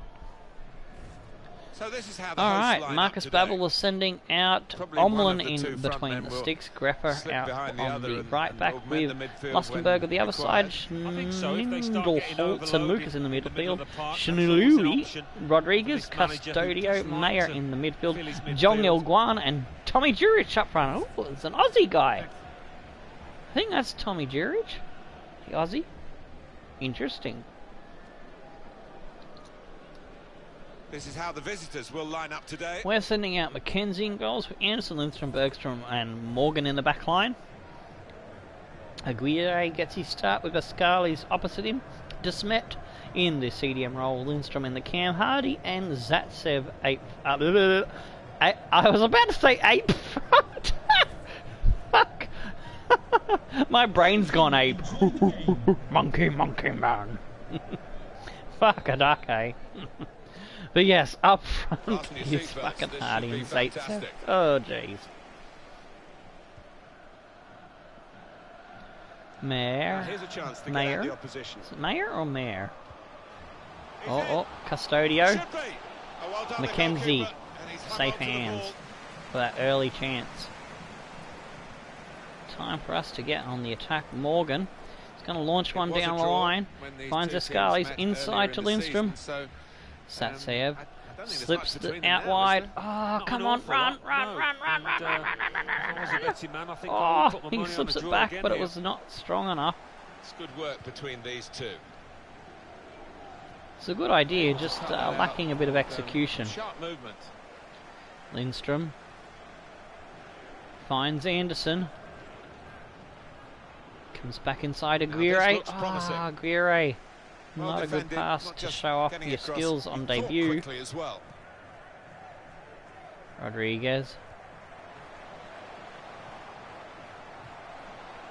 So this is how the Alright, Marcus Babbel is sending out Omlin in between the sticks, Greffer out on the right back with Lustenberg on the other side, Schnindel, and Lucas in the midfield, Shinului, Rodriguez, Custodio, Mayer in the midfield, Jong Il Guan and Tommy Juric up front. Oh, it's an Aussie guy. I think that's Tommy Juric, the Aussie. Interesting. This is how the visitors will line up today. We're sending out McKenzie in goals with Anderson, Lindstrom, Bergstrom and Morgan in the back line. Aguirre gets his start with Ascali's opposite him. Desmet in the CDM role, Lindstrom in the cam, Hardy and Zatsev ape. I was about to say ape front. Fuck. My brain's gone ape. Monkey man. Fuck a duck, eh? But yes, up front is fucking Hardy and Zaitsev. Oh, jeez. Mayer. Mayer? Is it Mayer or Mayer? Oh, Custodio. McKenzie. Safe hands for that early chance. Time for us to get on the attack. Morgan is going to launch one down the line. Finds Escales inside to Lindstrom. Satsev slips out wide. Oh, come on, run. Oh, he slips it back, but it was not strong enough. It's good work between these two. It's a good idea, just lacking a bit of execution. Sharp movement. Lindstrom finds Anderson. Comes back inside Aguirre. Aguirre. Not a good pass to show off your skills on debut. Well. Rodriguez.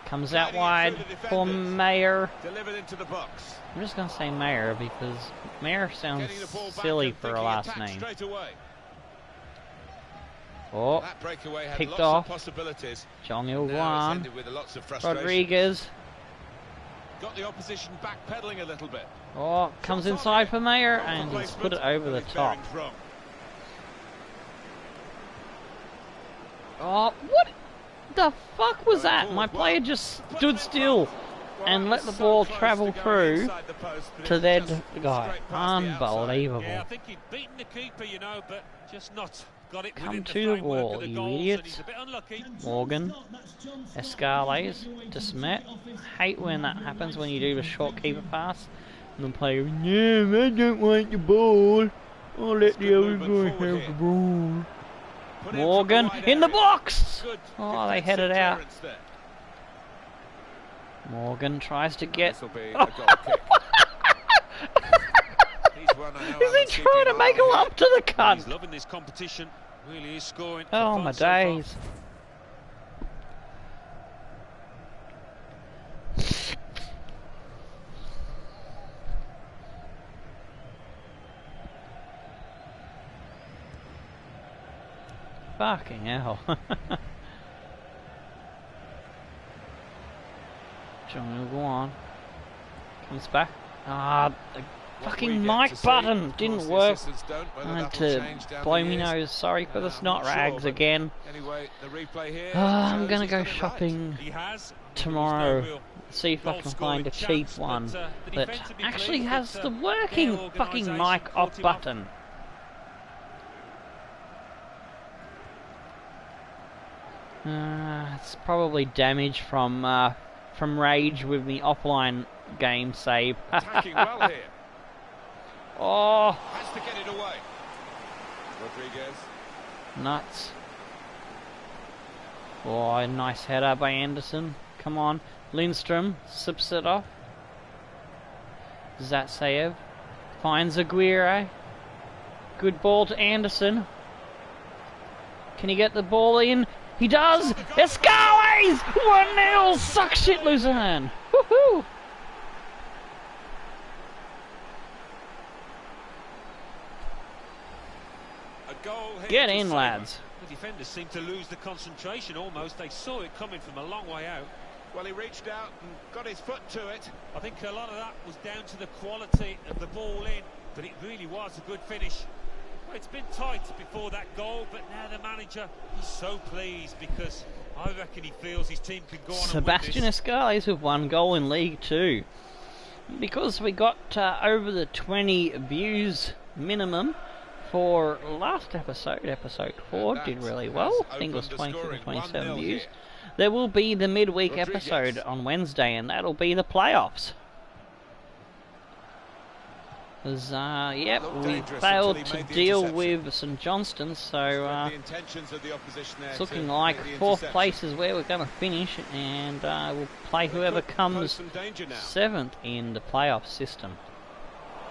Comes out wide for Mayer. Delivered into the box. I'm just going to say Mayer because Mayer sounds silly for a last name. Oh, picked off. Jong Il Guan. Rodriguez. got the opposition backpedaling a little bit. Oh, comes inside for Mayer and he's put it over the top. Oh, what the fuck was that? My player just stood still and let the ball travel through to their guy. Unbelievable. Yeah, I think he'd beaten the keeper, you know, but just not got it. Come to the wall, you idiots. Morgan, Escales, DeSmet. Hate when that happens, when you do the short keeper pass. And the player goes, yeah, I don't want the ball. I'll let the other guy have the ball. Morgan in the box! Oh, they headed out. Morgan tries to get... Is he trying to make a lump to the cunt? He's loving this competition. Really is scoring. Oh my days. Fucking hell. John will go on. Comes back. Ah, the fucking mic button didn't work. I had to blow me nose. Sorry for the snot rags again. I'm gonna go shopping tomorrow. See if I can find a cheap one that actually has the working fucking mic off button. It's probably damage from rage with the offline game save. Attacking well here. Oh, Has to get it away. Rodriguez. Nuts. Oh, a nice header by Anderson. Come on. Lindstrom sips it off. Zatsayev finds Aguirre. Good ball to Anderson. Can he get the ball in? He does! Escales! 1-0! Suck shit, Luzerne! Woohoo! Get in, lads. The defenders seem to lose the concentration almost. They saw it coming from a long way out. Well, he reached out and got his foot to it. I think a lot of that was down to the quality of the ball in, but it really was a good finish. Well, it's been tight before that goal, but now the manager, he's so pleased because I reckon he feels his team can go on Sebastian and win this. Escales with 1 goal in League 2. Because we got over the 20 views minimum for last episode, episode 4, did really well. I think it was 24 to 27 views. Here. There will be the midweek episode on Wednesday, and that'll be the playoffs. Because, yep, we failed to deal with St Johnston, so it's looking like 4th place is where we're going to finish, and we'll play whoever comes 7th in the playoff system.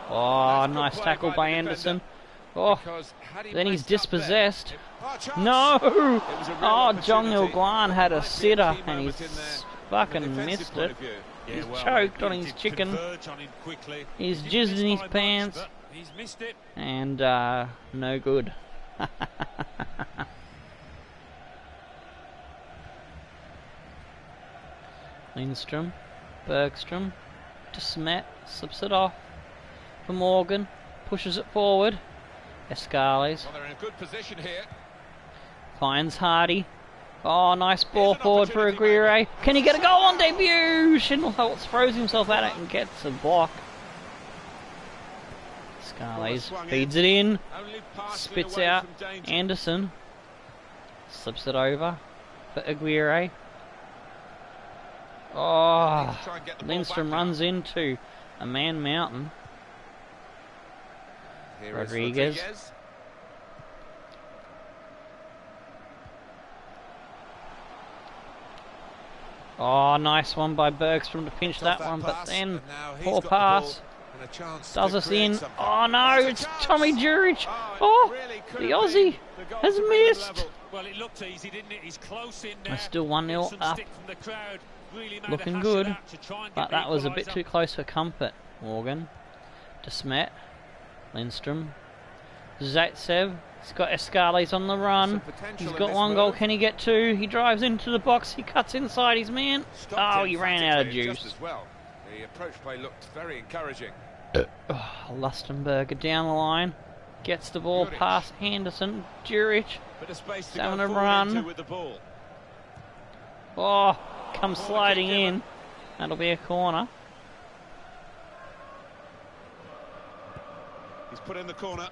Oh, nice tackle by Anderson. Oh, then he's dispossessed. No! Oh, Jong Il Guan had a sitter, and he's fucking missed it. He's choked on his chicken. He's jizzed in his pants. And, no good. Lindstrom, Bergstrom, DeSmet, slips it off for Morgan, pushes it forward. Escales. Well, they're in a good position here. Finds Hardy. Oh, nice ball forward for Aguirre. Can he get a goal on debut? Schindelholtz throws himself at it and gets a block. Escales feeds it in. Spits out Anderson. Slips it over for Aguirre. Oh, Lindstrom runs into a man mountain. Rodriguez. Oh, nice one by Bergstrom to pinch that one, but then poor pass does us in. Oh no, it's Tommy Juric. Oh, the Aussie has missed. Well, it looked easy, didn't it? He's close in there. We're still 1-0 up. Looking good, but that was a bit too close for comfort. Morgan, DeSmet, Lindstrom, Zaitsev. He's got Escales on the run. He's got 1 goal. Can he get 2? He drives into the box. He cuts inside his man. Oh, he ran out of juice. The approach play looked very encouraging. Lustenberger down the line. Gets the ball Juric. past Henderson. Juric. Bit of space to Having go a forward run. into with the ball. Oh, comes Corner sliding kick given. in. That'll be a corner. He's put in the corner.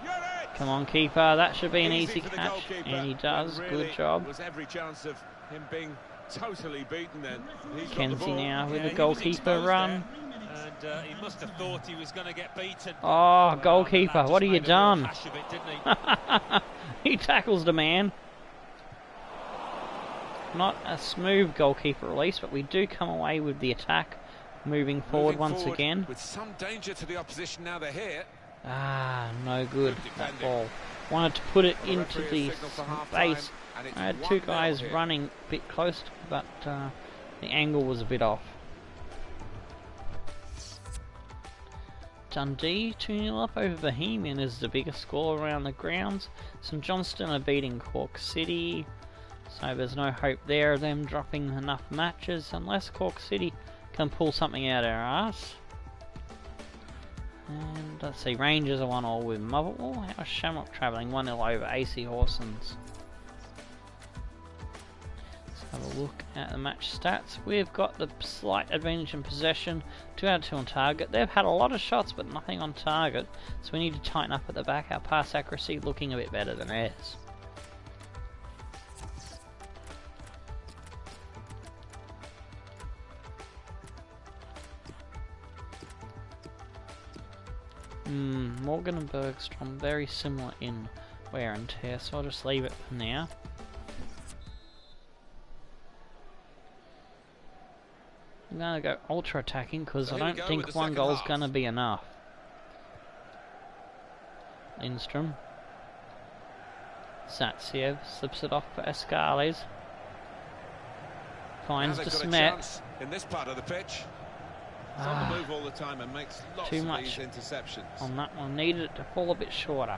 Juric! Come on, keeper. That should be an Easy easy for the catch. goalkeeper, And he when does. really Good job. There was every chance of him being totally beaten then. He's got the Kenzie ball. now with Yeah, a he was goalkeeper exposed run. there, and he must have thought he was going to get beaten. Oh, Well, goalkeeper, that what just have you made a real done? hash of it, didn't he? He tackles the man. Not a smooth goalkeeper release, but we do come away with the attack moving forward Moving once forward again. with some danger to the opposition now they're here. Ah, no good. Good That defending. ball. Wanted to put it The into referee the has signalled for half-time, space. and it's I had two 1-0 guys here. running a bit close, but the angle was a bit off. Dundee 2-0 up over Bohemian is the biggest score around the grounds. St Johnstone are beating Cork City, so there's no hope there of them dropping enough matches unless Cork City can pull something out of our arse. And let's see, Rangers are 1-1 with Motherwell. How's Shamrock travelling? 1-0 over AC Horsens. Let's have a look at the match stats. We've got the slight advantage in possession, 2 out of 2 on target. They've had a lot of shots but nothing on target, so we need to tighten up at the back. Our pass accuracy looking a bit better than theirs. Morgan and Bergstrom very similar in wear and tear, so I'll just leave it for now. I'm going to go ultra attacking because So I here we don't go think with the one second goal's half. going to be enough. Lindstrom. Zatsiev slips it off for Escales. Now Finds they've De got a Smet. chance in this part of the pitch. He's on the move all the time and makes lots Too of much these interceptions. On that one, needed it to fall a bit shorter.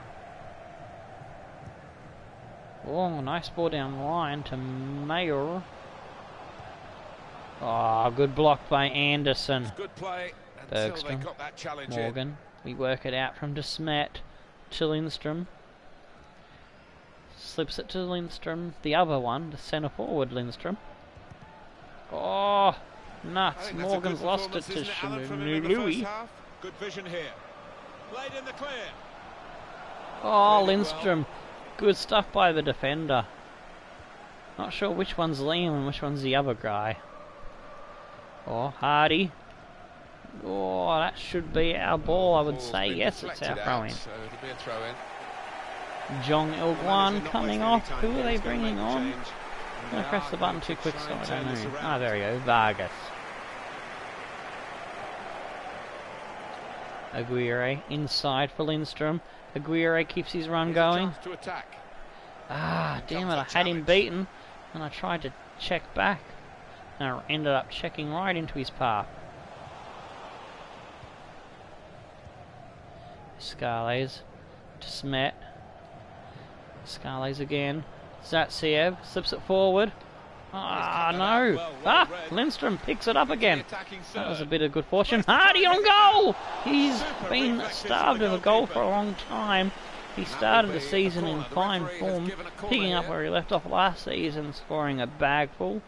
Oh, nice ball down the line to Mayer. Oh, good block by Anderson. Good play until they Bergstrom. got that challenge in. Morgan. We work it out from De Smet to Lindstrom. Slips it to Lindstrom. The other one, the centre forward Lindstrom. Oh, I nuts. think that's a Morgan's good lost it performance, to isn't it, Alan, from him in the first Louis. half? Good vision here. Played in the clear. Oh, Really Lindstrom. Good stuff by the defender. Not sure which one's Liam and which one's the other guy. Oh, Hardy. Oh, that should be our ball, I would Ball's say. been Yes, it's our deflected throw out, in. so it'll be a throw in. Jong Manager Il-Guan not coming wasting off. any time Who are here. they He's gonna bringing make the on? change. I'm going to press the button too quick, so Try I and don't turn this know. around. Ah, there we go. Vargas. Aguirre inside for Lindstrom. Aguirre keeps his run Here's a going. chance to attack. Ah, Here damn comes it, I the had him challenge. beaten, and I tried to check back. And I ended up checking right into his path. Scales to Smet. Scales again. Zatsiev slips it forward. Ah, He's cut that no. out well read. Lindstrom picks it up again. Attacking That was a third. bit of good fortune. Hardy on goal! He's Super been reflexes starved of of the a goal goalkeeper. for a long time. He That will started the be a season in corner. The fine referee has form, given a corner picking up here. where he left off last season, scoring a bagful.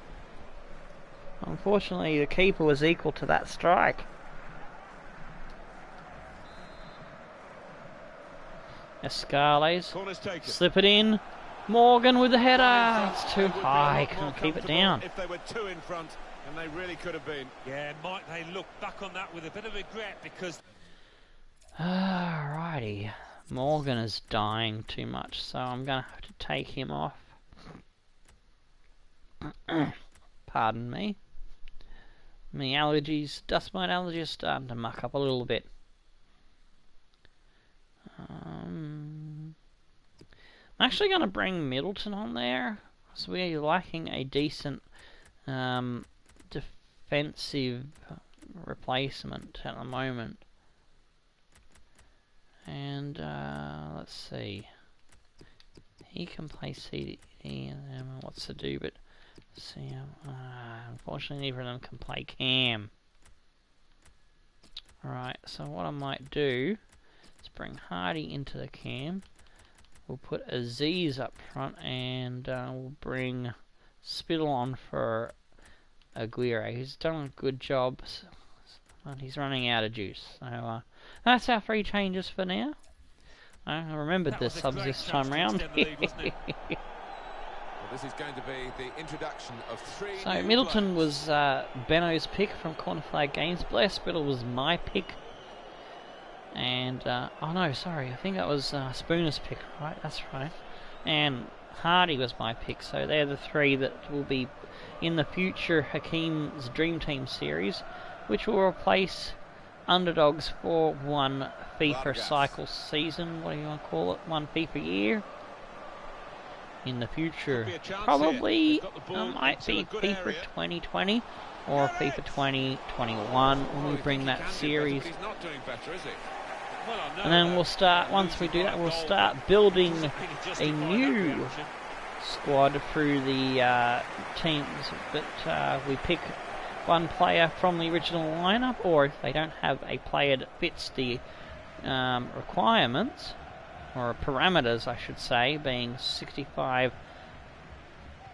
Unfortunately, the keeper was equal to that strike. Escales, Corner's taken. slip it in. Morgan with the header. Fine in front. It's They too would be a high. lot more Can't keep it comfortable down. If they were two in front, and they really could have been. Yeah, might they look back on that with a bit of regret because Alrighty. Morgan is dying too much, so I'm going to have to take him off. Pardon me. My allergies, dust mite allergies are starting to muck up a little bit. I'm actually going to bring Middleton on there. So we're lacking a decent defensive replacement at the moment. And let's see. He can play CD. I don't know what's to do, but see. Unfortunately, neither of them can play Cam. Alright, so what I might do is bring Hardy into the cam. We'll put Aziz up front, and we'll bring Spittle on for Aguirre. He's done a good job, but he's running out of juice. So that's our three changes for now. I remembered the subs this time round. This is going to be the introduction of three. So Middleton was Benno's pick from Corner Flag Games. Blair Spittle was my pick. And, oh no, sorry, I think that was Spooner's pick, right? That's right. And Hardy was my pick, so they're the three that will be in the future Hakeem's Dream Team series, which will replace Underdogs for one FIFA cycle season. What do you want to call it? One FIFA year. In the future, probably might be FIFA 2020 or FIFA 2021 when we bring that series. And then we'll start, once we do that, we'll start building a new squad through the teams. But we pick one player from the original lineup, or if they don't have a player that fits the requirements, or parameters I should say, being 65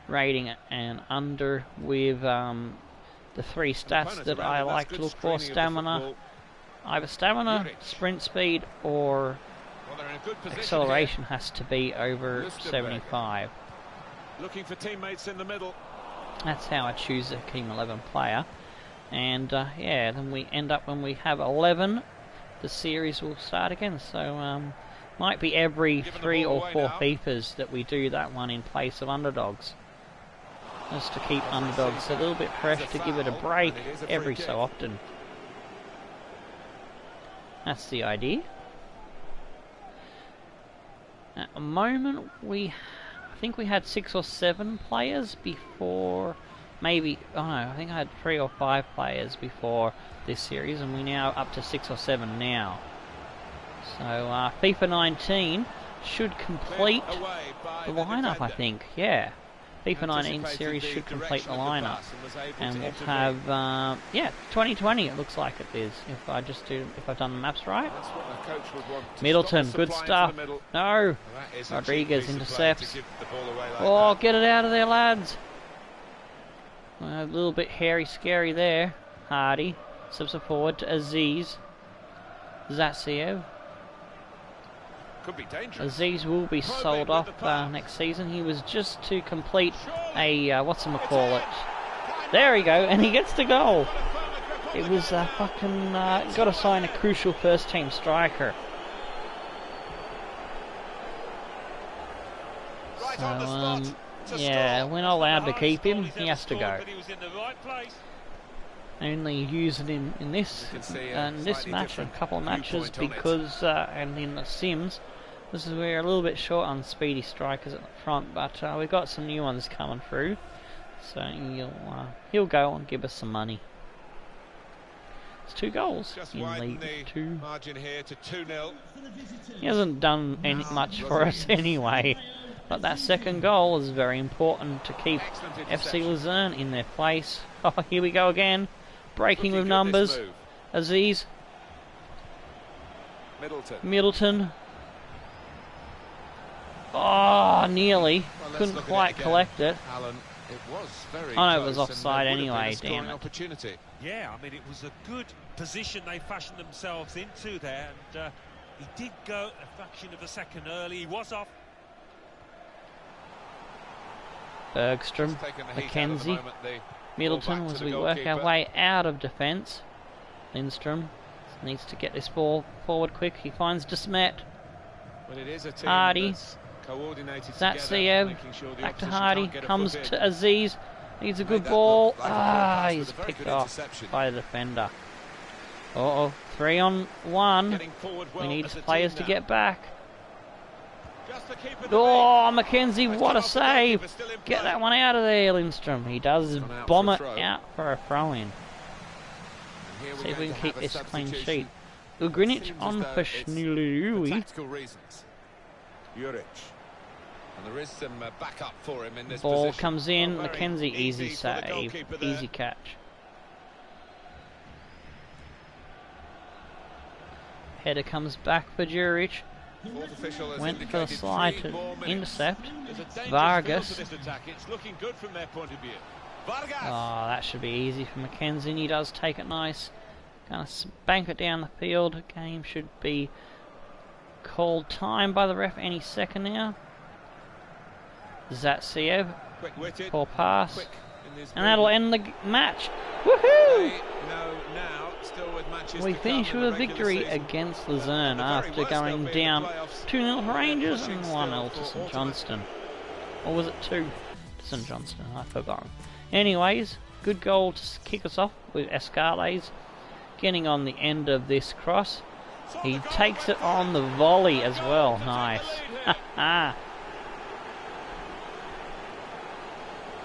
rating and under, with the three stats that I like to look for: stamina, either stamina, sprint speed, or acceleration has to be over 75. Looking for teammates in the middle. That's how I choose a Team 11 player. And yeah, then we end up, when we have 11, the series will start again. So might be every 3 or 4 FIFAs that we do that one in place of Underdogs, just to keep Underdogs a little bit fresh, to give it a break every so often. That's the idea. At the moment, I think we had 6 or 7 players before, maybe, oh no, I think I had 3 or 5 players before this series, and we're now up to 6 or 7 now. So FIFA 19 should complete the lineup, I think. Yeah, FIFA 19 series should complete the lineup, and we'll have yeah, 2020. It looks like it is. If I've done the maps right. Middleton, good stuff. No, Rodriguez intercepts. Oh, get it out of there, lads. A little bit hairy, scary there. Hardy steps forward to Aziz. Zatsiev. Could be dangerous. Aziz will be sold off next season. He was just to complete a whatchamacallit. There we go, and he gets the goal. It was fucking got to sign a crucial first team striker. So yeah, we're not allowed to keep him. He has to go. Only use it in this match and a couple of matches, because and in the Sims, this is where we're a little bit short on speedy strikers at the front, but we've got some new ones coming through, so he'll go and give us some money. It's 2 goals in League 2. Margin here to 2-0. He hasn't done much for us anyway, but that second goal is very important to keep FC Luzerne in their place. Oh, here we go again. Breaking with numbers. Aziz. Middleton. Oh, nearly. Couldn't quite collect it. Oh no, it was offside anyway, damn it. Yeah, I mean, it was a good position they fashioned themselves into there, and he did go a fraction of a second early. He was off. Bergstrom, McKenzie, Middleton, as we work our way out of defence. Lindstrom needs to get this ball forward quick. He finds Desmet. Hardy. Zatsiev. Back to Hardy. Comes to Aziz. Needs a good ball. Ah, he's picked off by the defender. Uh-oh. 3-on-1. We need players to get back. Oh, McKenzie, what a save! Get that one out of there, Lindstrom. He does bomb it out for a throw-in. See if we can keep this clean sheet. Ugrinic on for Schnului. Ball comes in, McKenzie, easy save, easy catch. Header comes back for Juric. Fourth official has Went for the indicated slide 3 to more minutes. intercept. There's a dangerous Vargas. feel to this attack. It's looking good from their point of view. Vargas. Oh, that should be easy for Mackenzie. He does take it nice. Gonna spank it down the field. Game should be called time by the ref any second now. Zatsiev. Quick-witted. Poor pass. Quick in his And that'll movement. end the match. They Woohoo! know now, still with matches We to finish come with in a the regular victory season. against Luzerne The very after worst they'll going be in the down playoffs. 2-0 to Rangers Pushing and still 1-0 to for St ultimate. Johnston. Or was it 2 to St Johnston? I've forgotten. Anyways, good goal to kick us off with Escales getting on the end of this cross. He takes it on the volley as well. Nice.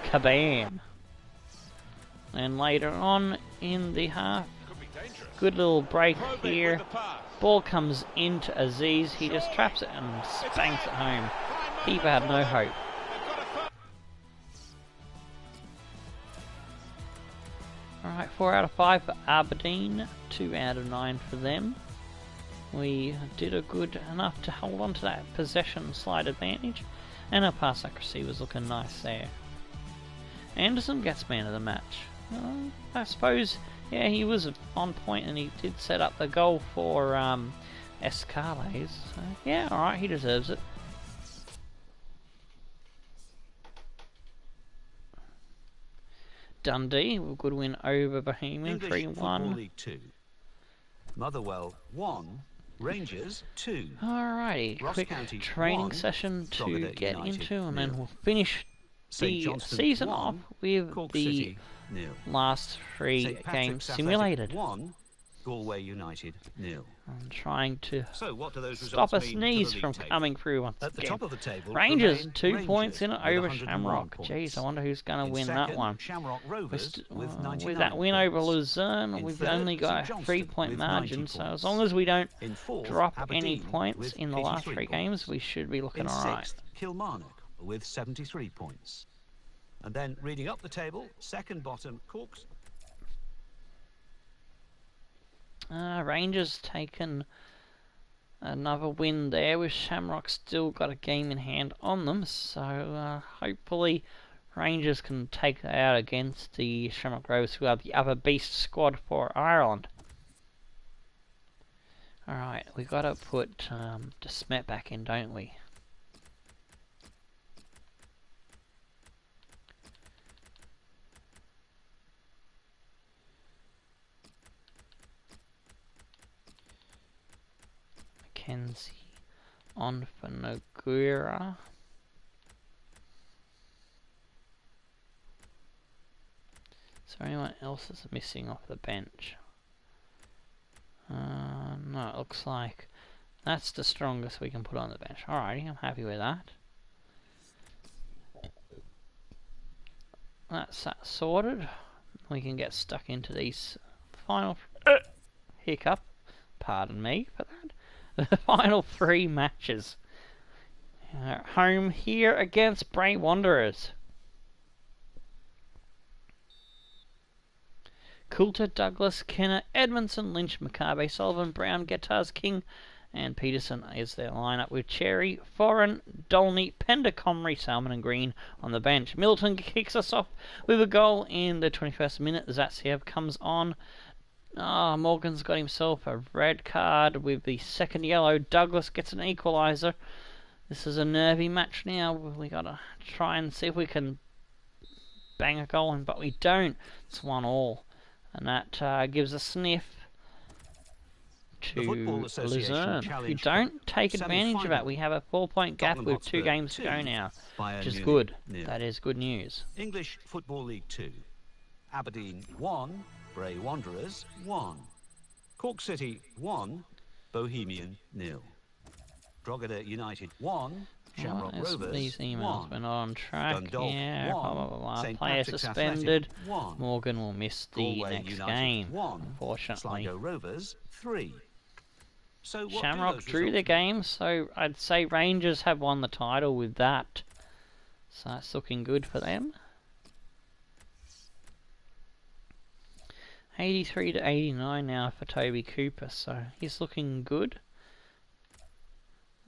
Kabam. And later on in the half, Could be dangerous. good little break Probate here. with the pass. Ball comes into Aziz. He just traps it and spanks it home. Keeper had no hope. They've got a foul. Alright, 4 out of 5 for Aberdeen, 2 out of 9 for them. We did a good enough to hold on to that possession slide advantage, and our pass accuracy was looking nice there. Anderson gets man of the match. I suppose, yeah, he was on point and he did set up the goal for Escales. So, yeah, alright, he deserves it. Dundee, a good win over Bohemian, English Football 3-1. League 2. Motherwell 1, Rangers 2. Alrighty, Ross quick County training 1, session to Drogheda get United into, and 0. then we'll finish St the Johnstone season 1, off with Cork the City 0. last 3 St. Patrick's games Athletic simulated. 1, Galway United 0. I'm trying to So what do those stop results a mean to sneeze the league from table? coming through once At the again. top of the table, Rangers, remain 2 Rangers points in it with over 101 Shamrock. points. Jeez, I wonder who's going to In win second, that one. Shamrock Rovers with 99 With that win over points. Luzerne, In we've third, only got St a Johnstone 3-point with margin, 90 so as points. long as we don't In fourth, drop Aberdeen any points with in the last 83 3 points. games, we should be looking In alright. sixth, Kilmarnock with 73 points. And then reading up the table, second bottom, Corks. Rangers taken another win there, with Shamrock still got a game in hand on them, so hopefully Rangers can take that out against the Shamrock Rovers, who are the other beast squad for Ireland. Alright, we got to put De Smet back in, don't we? Mackenzie on for Noguera. Is there anyone else that's missing off the bench? No, it looks like that's the strongest we can put on the bench. Alrighty, I'm happy with that. That's that sorted. We can get stuck into these final hiccup. Pardon me for that. The final 3 matches. Home here against Bray Wanderers. Coulter, Douglas, Kenner, Edmondson, Lynch, Maccabe, Sullivan, Brown, Guitars, King, and Peterson is their lineup with Cherry, Foreign, Dolney, Pender, Comrie, Salmon and Green on the bench. Middleton kicks us off with a goal in the 21st minute. Zatsiev comes on. Morgan's got himself a red card with the second yellow. Douglas gets an equaliser. This is a nervy match now. We got to try and see if we can bang a goal in, but we don't. It's 1-1. And that gives a sniff to Luzerne. If you don't take advantage of that, we have a 4-point gap with 2 games to go now, which is good. That is good news. English Football League 2. Aberdeen 1, Bray Wanderers 1. Cork City 1, Bohemian 0. Drogheda United 1, Shamrock Rovers these emails 1. were not on track. Dundalk Yeah, 1, blah, blah, blah, blah. St. Player Patrick's suspended. Athletic 1. Morgan will miss the Galway next United game, 1, unfortunately. Sligo Rovers 3. So what do Shamrock those drew results their mean? game, so I'd say Rangers have won the title with that. So that's looking good for them. 83 to 89 now for Toby Cooper, so he's looking good.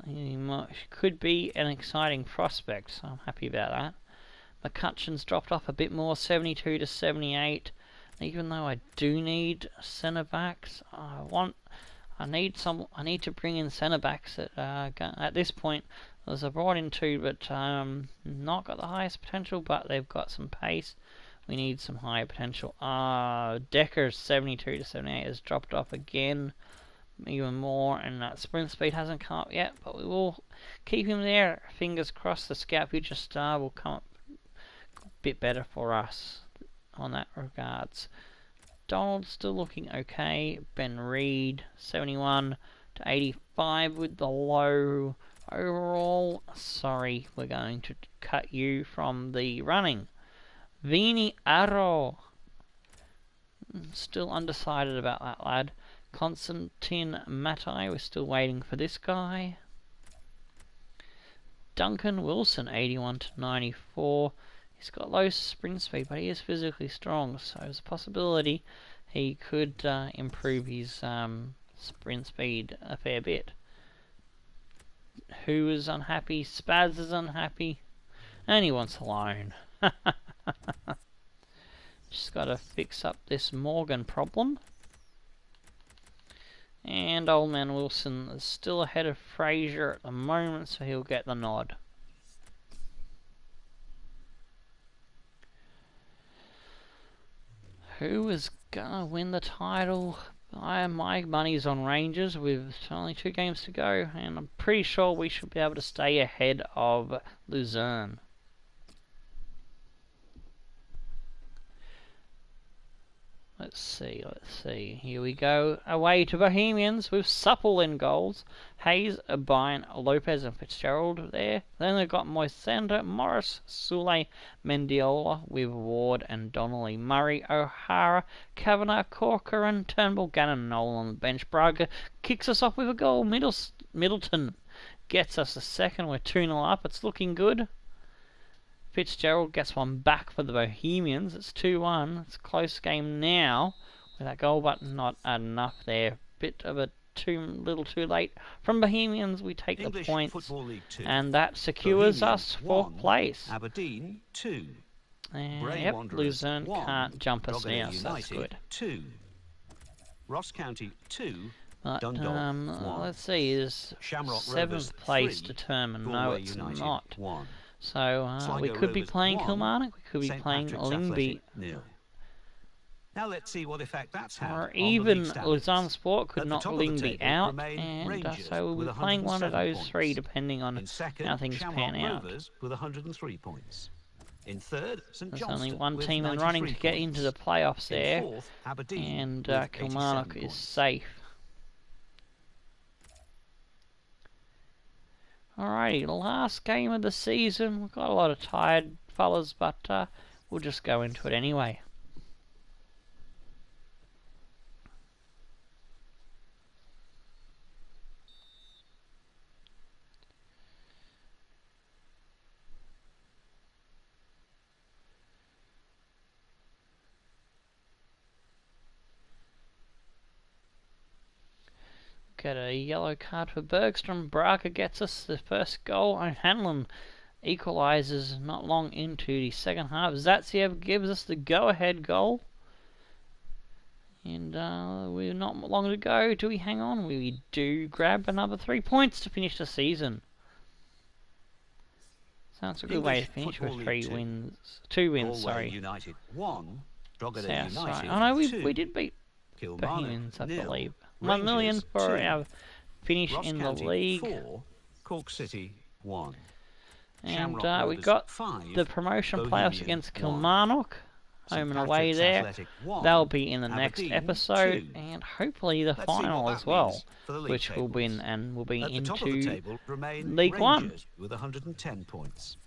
He could be an exciting prospect, so I'm happy about that. McCutcheon's dropped off a bit more, 72 to 78. Even though I do need centre backs, I need to bring in centre backs at this point. There's a brought in two, but not got the highest potential, but they've got some pace. We need some higher potential. Decker's 72 to 78 has dropped off again, even more, and that sprint speed hasn't come up yet, but we will keep him there. Fingers crossed the Scout Future Star will come up a bit better for us on that regards. Donald's still looking okay. Ben Reed 71 to 85 with the low overall. Sorry, we're going to cut you from the running. Vini Arro, still undecided about that lad. Konstantin Matai, we're still waiting for this guy. Duncan Wilson 81 to 94. He's got low sprint speed, but he is physically strong, so there's a possibility he could improve his sprint speed a fair bit. Who is unhappy? Spaz is unhappy, and he wants a loan. Just got to fix up this Morgan problem. And Old Man Wilson is still ahead of Fraser at the moment, so he'll get the nod. Who is gonna win the title? My money's on Rangers with only 2 games to go, and I'm pretty sure we should be able to stay ahead of Luzerne. Let's see. Here we go. Away to Bohemians with Supple in goals. Hayes, O'Brien, Lopez and Fitzgerald there. Then they've got Moisander, Morris, Sule, Mendiola with Ward and Donnelly. Murray, O'Hara, Kavanagh, Corker and Turnbull, Gannon, Noel on the bench. Braga kicks us off with a goal. Middleton gets us a second. We're 2-0 up. It's looking good. Fitzgerald gets one back for the Bohemians. It's 2-1. It's a close game now with that goal, but not enough there. Bit of a little too late from Bohemians. We take English the points, Football League 2. and that secures Bohemians us 4th 1, place. Aberdeen 2. And Bray yep, Wanderers Luzerne 1, can't jump us Drogheda now, so that's United good. 2. Ross County 2. But Dundalk 1. let's see, is Shamrock Rovers 7th place 3, determined? No, Galway it's United not. 1. So we Sligo could be Rovers playing 1, Kilmarnock, we could be St. playing Patrick's Lyngby, Athletic 0. Now let's see what effect that's had or on the even league standings. Luzerne Sport could At the knock top of the Lyngby table out, remain and Rangers so we'll with be playing one of 107 those 3 points. depending on In second, how things Shamrock pan out. Rovers with 103 points. In third, St There's Johnstone only one with team in 93 running to get into the playoffs In there, fourth, Aberdeen and with Kilmarnock 87 is points. safe. Alrighty, last game of the season. We've got a lot of tired fellas, but we'll just go into it anyway. Get a yellow card for Bergstrom. Braga gets us the first goal. O'Hanlon equalises not long into the second half. Zatsiev gives us the go-ahead goal. And we're not long to go. Do we hang on? We do grab another 3 points to finish the season. Sounds a good way to finish with 2 wins, Galway sorry. United 1, Drogheda South United side. Oh no, 2, we did beat Kilmarnock Bohemians, I 0, believe. Rangers 1 million for 2, our finish Ross in the County league. 4, Cork City 1. And Shamrock we Rovers got 5, the promotion playoffs Bohemians against 1. Kilmarnock, St. home and away Patrick's there. Athletic 1, They'll be in the next Aberdeen episode, 2. and hopefully the Let's see what final that as well, means for the league which will tables. win and will be At the top of the into table remain League One. Rangers with 110 points.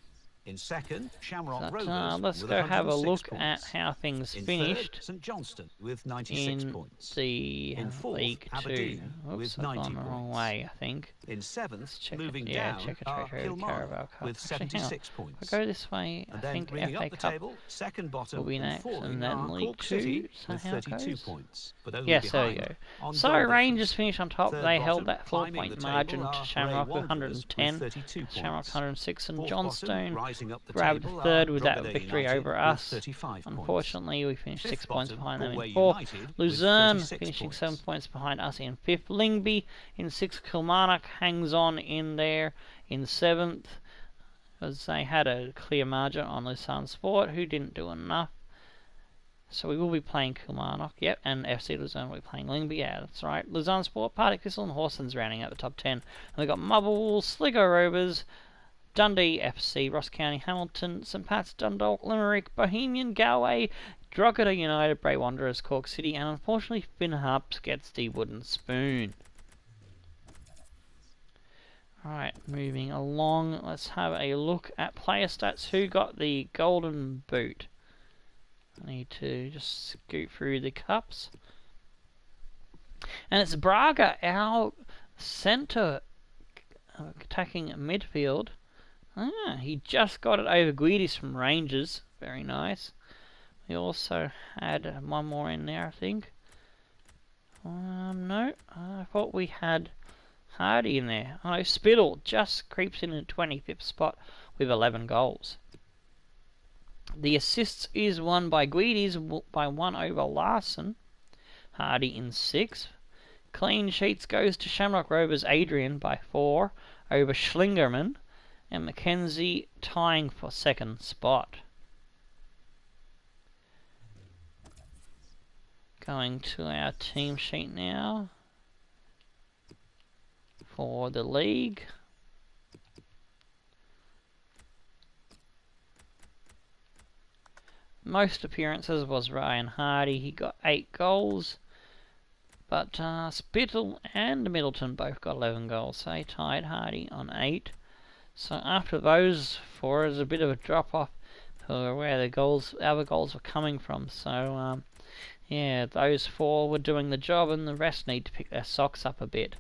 In second, Shamrock But, Rovers let's with go have a 106 look points. at how things In finished third, St Johnston with 96 in points. the In fourth, League Aberdeen 2. Oops, with I've 90 gone the wrong points. way, I think. In Let's seventh, check moving it. Yeah, down, check it are Carabao Kilmarnock Cup. with Actually, hang on. 76 If points. I go this way, And I then think moving FA up the Cup table, second will bottom be and next, falling and then are League Cork 2. City Is that with how it 32 goes? points, but only Yes, there we behind go. on So goal Rangers difference. finished on top. Third They held bottom, that climbing the 4-point margin table to are Shamrock Bray with Wanderers 110. with 32 Shamrock points. 106, and Fourth Johnstone bottom, rising up the grabbed table third are with that Drogheda victory United over with us. 35 points. Unfortunately, we finished Fifth 6 points bottom, behind them in Galway fourth. United with Luzerne 36 finishing points. 7 points behind us in fifth. Lingby in sixth. Kilmarnock hangs on in there in seventh, as they had a clear margin on Luzerne Sport, who didn't do enough. So we will be playing Kilmarnock, yep, and FC Luzerne will be playing Lingby, yeah, that's right. Luzerne Sport, Partick Thistle and Horsens rounding out the top 10. And we've got Motherwell, Sligo Rovers, Dundee FC, Ross County, Hamilton, St Pat's, Dundalk, Limerick, Bohemian, Galway, Drogheda United, Bray Wanderers, Cork City, and unfortunately Finn Harps gets the wooden spoon. Alright, moving along, let's have a look at player stats. Who got the golden boot? I need to just scoot through the cups. And it's Braga, our centre attacking midfield. He just got it over Guidis from Rangers. Very nice. We also had one more in there, I think. No, I thought we had Hardy in there. Oh, Spittle just creeps in at 25th spot with 11 goals. The assists is won by Guidis by 1 over Larson. Hardy in 6th. Clean sheets goes to Shamrock Rovers Adrian by 4 over Schlingerman. And Mackenzie tying for 2nd spot. Going to our team sheet now for the league. Most appearances was Ryan Hardy. He got 8 goals. But Spittle and Middleton both got 11 goals. So they tied Hardy on 8. So after those 4, there's a bit of a drop off for where the other goals were coming from. So yeah, those 4 were doing the job, and the rest need to pick their socks up a bit.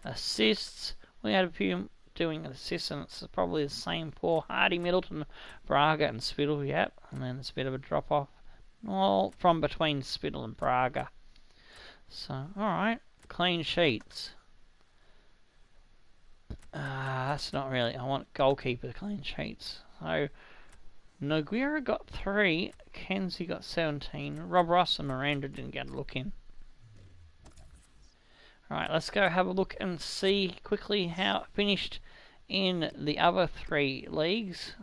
Assists, we had a few doing assists, and it's probably the same 4: Hardy, Middleton, Braga, and Spittle. Yep, and then it's a bit of a drop off, all from between Spittle and Braga. So all right, clean sheets. That's not really. I want goalkeeper clean sheets. So Noguera got 3, Kenzie got 17, Rob Ross and Miranda didn't get a look in. Alright, let's go have a look and see quickly how it finished in the other 3 leagues.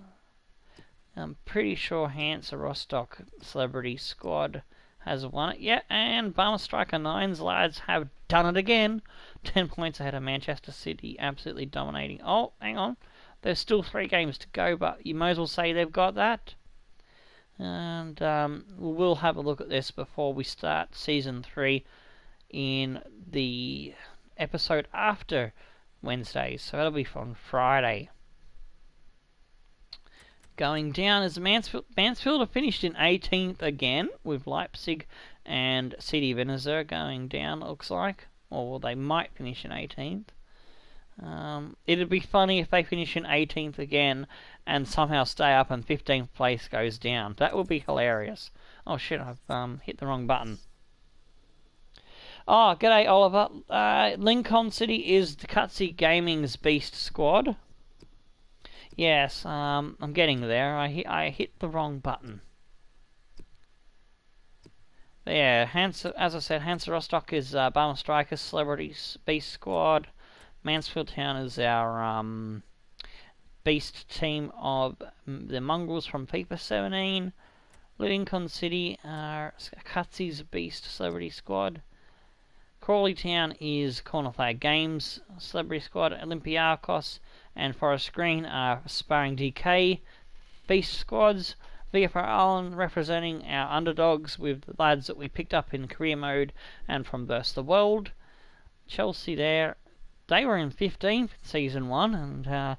I'm pretty sure Hansa Rostock Celebrity Squad has won it yet, and Barmer Striker 9's lads have done it again. 10 points ahead of Manchester City, absolutely dominating. Oh, hang on. There's still 3 games to go, but you might as well say they've got that. And we'll have a look at this before we start Season 3 in the episode after Wednesday. So that'll be on Friday. Going down is Mansfield. Mansfield have finished in 18th again, with Leipzig and CD Venezuela going down, it looks like. Or they might finish in 18th. It'd be funny if they finish in 18th again and somehow stay up and 15th place goes down. That would be hilarious. Oh shit, I've hit the wrong button. Oh, g'day Oliver. Lincoln City is the Cutsy Gaming's Beast Squad. Yes, I'm getting there. I hit the wrong button. But yeah, as I said, Hansa Rostock is Barmer Strikers, Celebrity Beast Squad. Mansfield Town is our beast team of the mongrels from FIFA 17. Lincoln City are Cutsy's Beast Celebrity Squad. Crawley Town is Corner Flag Games Celebrity Squad. Olympiakos and Forest Green are Sparring DK Beast Squads. VFR Island representing our underdogs with the lads that we picked up in career mode and from Versus the World. Chelsea there, they were in 15th in Season 1, and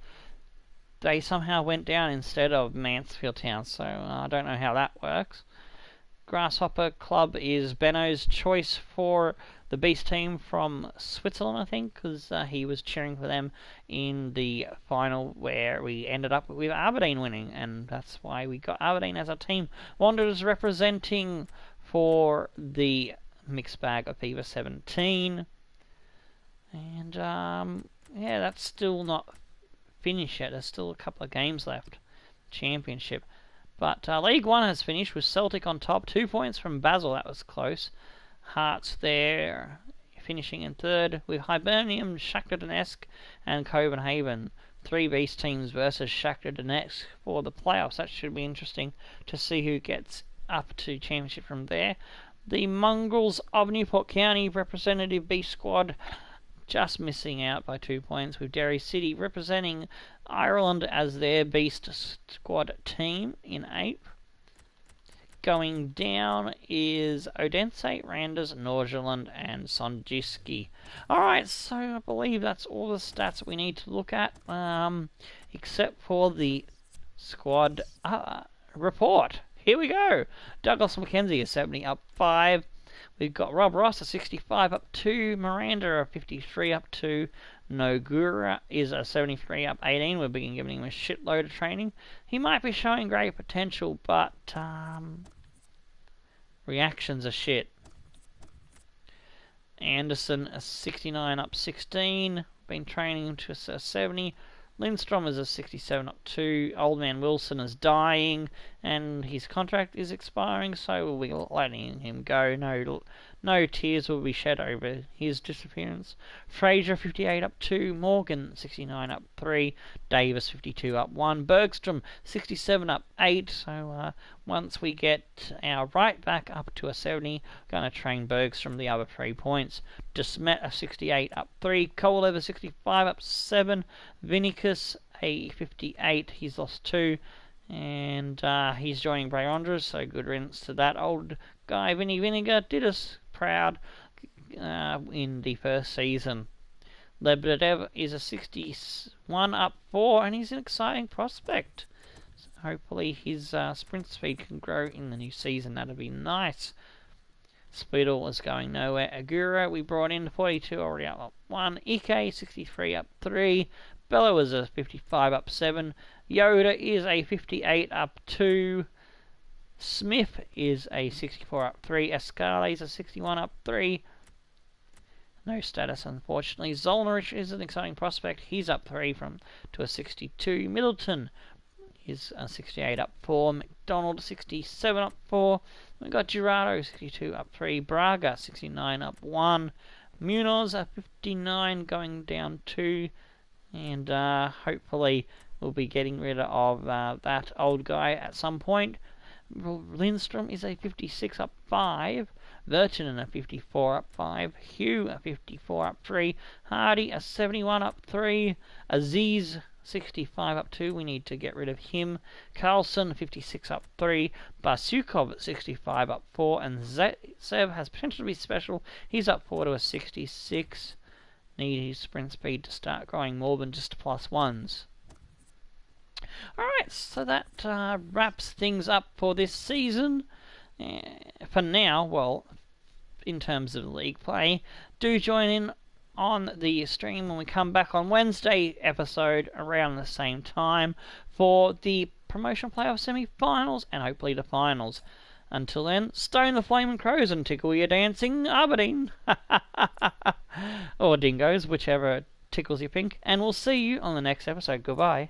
they somehow went down instead of Mansfield Town, so I don't know how that works. Grasshopper Club is Benno's choice for the Beast team from Switzerland, I think, because he was cheering for them in the final where we ended up with Aberdeen winning, and that's why we got Aberdeen as our team. Wanderers representing for the mixed bag of FIFA 17. And, yeah, that's still not finished yet. There's still a couple of games left. Championship. But League One has finished with Celtic on top. 2 points from Basel. That was close. Hearts there finishing in third with Hibernian, Shakhtar Donetsk and Copenhagen. 3 Beast teams versus Shakhtar Donetsk for the playoffs. That should be interesting to see who gets up to championship from there. The Mongrels of Newport County representative Beast squad just missing out by 2 points, with Derry City representing Ireland as their Beast squad team in 8th. Going down is Odense, Randers, Nordirland and Sonjiski. Alright, so I believe that's all the stats we need to look at, except for the squad report. Here we go. Douglas McKenzie is 70 up 5. We've got Rob Ross at 65 up 2. Miranda a 53 up 2. Nogura is a 73 up 18. We've been giving him a shitload of training. He might be showing great potential, but reactions are shit. Anderson a 69 up 16. Been training to a 70. Lindstrom is a 67 up 2. Old Man Wilson is dying, and his contract is expiring, so we'll be letting him go. No tears will be shed over his disappearance. Fraser 58 up 2. Morgan 69 up 3. Davis 52 up 1. Bergstrom 67 up 8. So once we get our right back up to a 70, going to train Bergstrom the other 3 points. Desmet a 68 up 3. Kolev a 65 up 7. Vinicus a 58. He's lost 2. And he's joining Bray Wanderers, so good riddance to that old guy. Vinny Vinegar did us proud in the first season. Lebedev is a 61 up 4, and he's an exciting prospect. So hopefully his sprint speed can grow in the new season. That'd be nice. Spittle is going nowhere. Agura we brought in 42, already up 1. Ike 63 up 3. Bello is a 55 up 7. Yoda is a 58 up 2. Smith is a 64 up 3. Escala is a 61 up 3. No status, unfortunately. Zolnerich is an exciting prospect. He's up 3 to a 62. Middleton is a 68 up 4. McDonald 67 up 4. We've got Girardo 62 up 3. Braga 69 up 1. Munoz a 59 going down 2. And hopefully we'll be getting rid of that old guy at some point. Lindstrom is a 56 up 5. Virtanen a 54 up 5. Hugh a 54 up 3. Hardy a 71 up 3. Aziz 65 up 2. We need to get rid of him. Carlson 56 up 3. Basukov at 65 up 4. And Zev has potential to be special. He's up 4 to a 66. Need his sprint speed to start growing more than just +1s. Alright, so that wraps things up for this season. For now, well, in terms of league play, do join in on the stream when we come back on Wednesday episode around the same time for the promotion playoff semi-finals and hopefully the finals. Until then, stone the flaming crows and tickle your dancing Aberdeen. Or dingoes, whichever tickles your pink. And we'll see you on the next episode. Goodbye.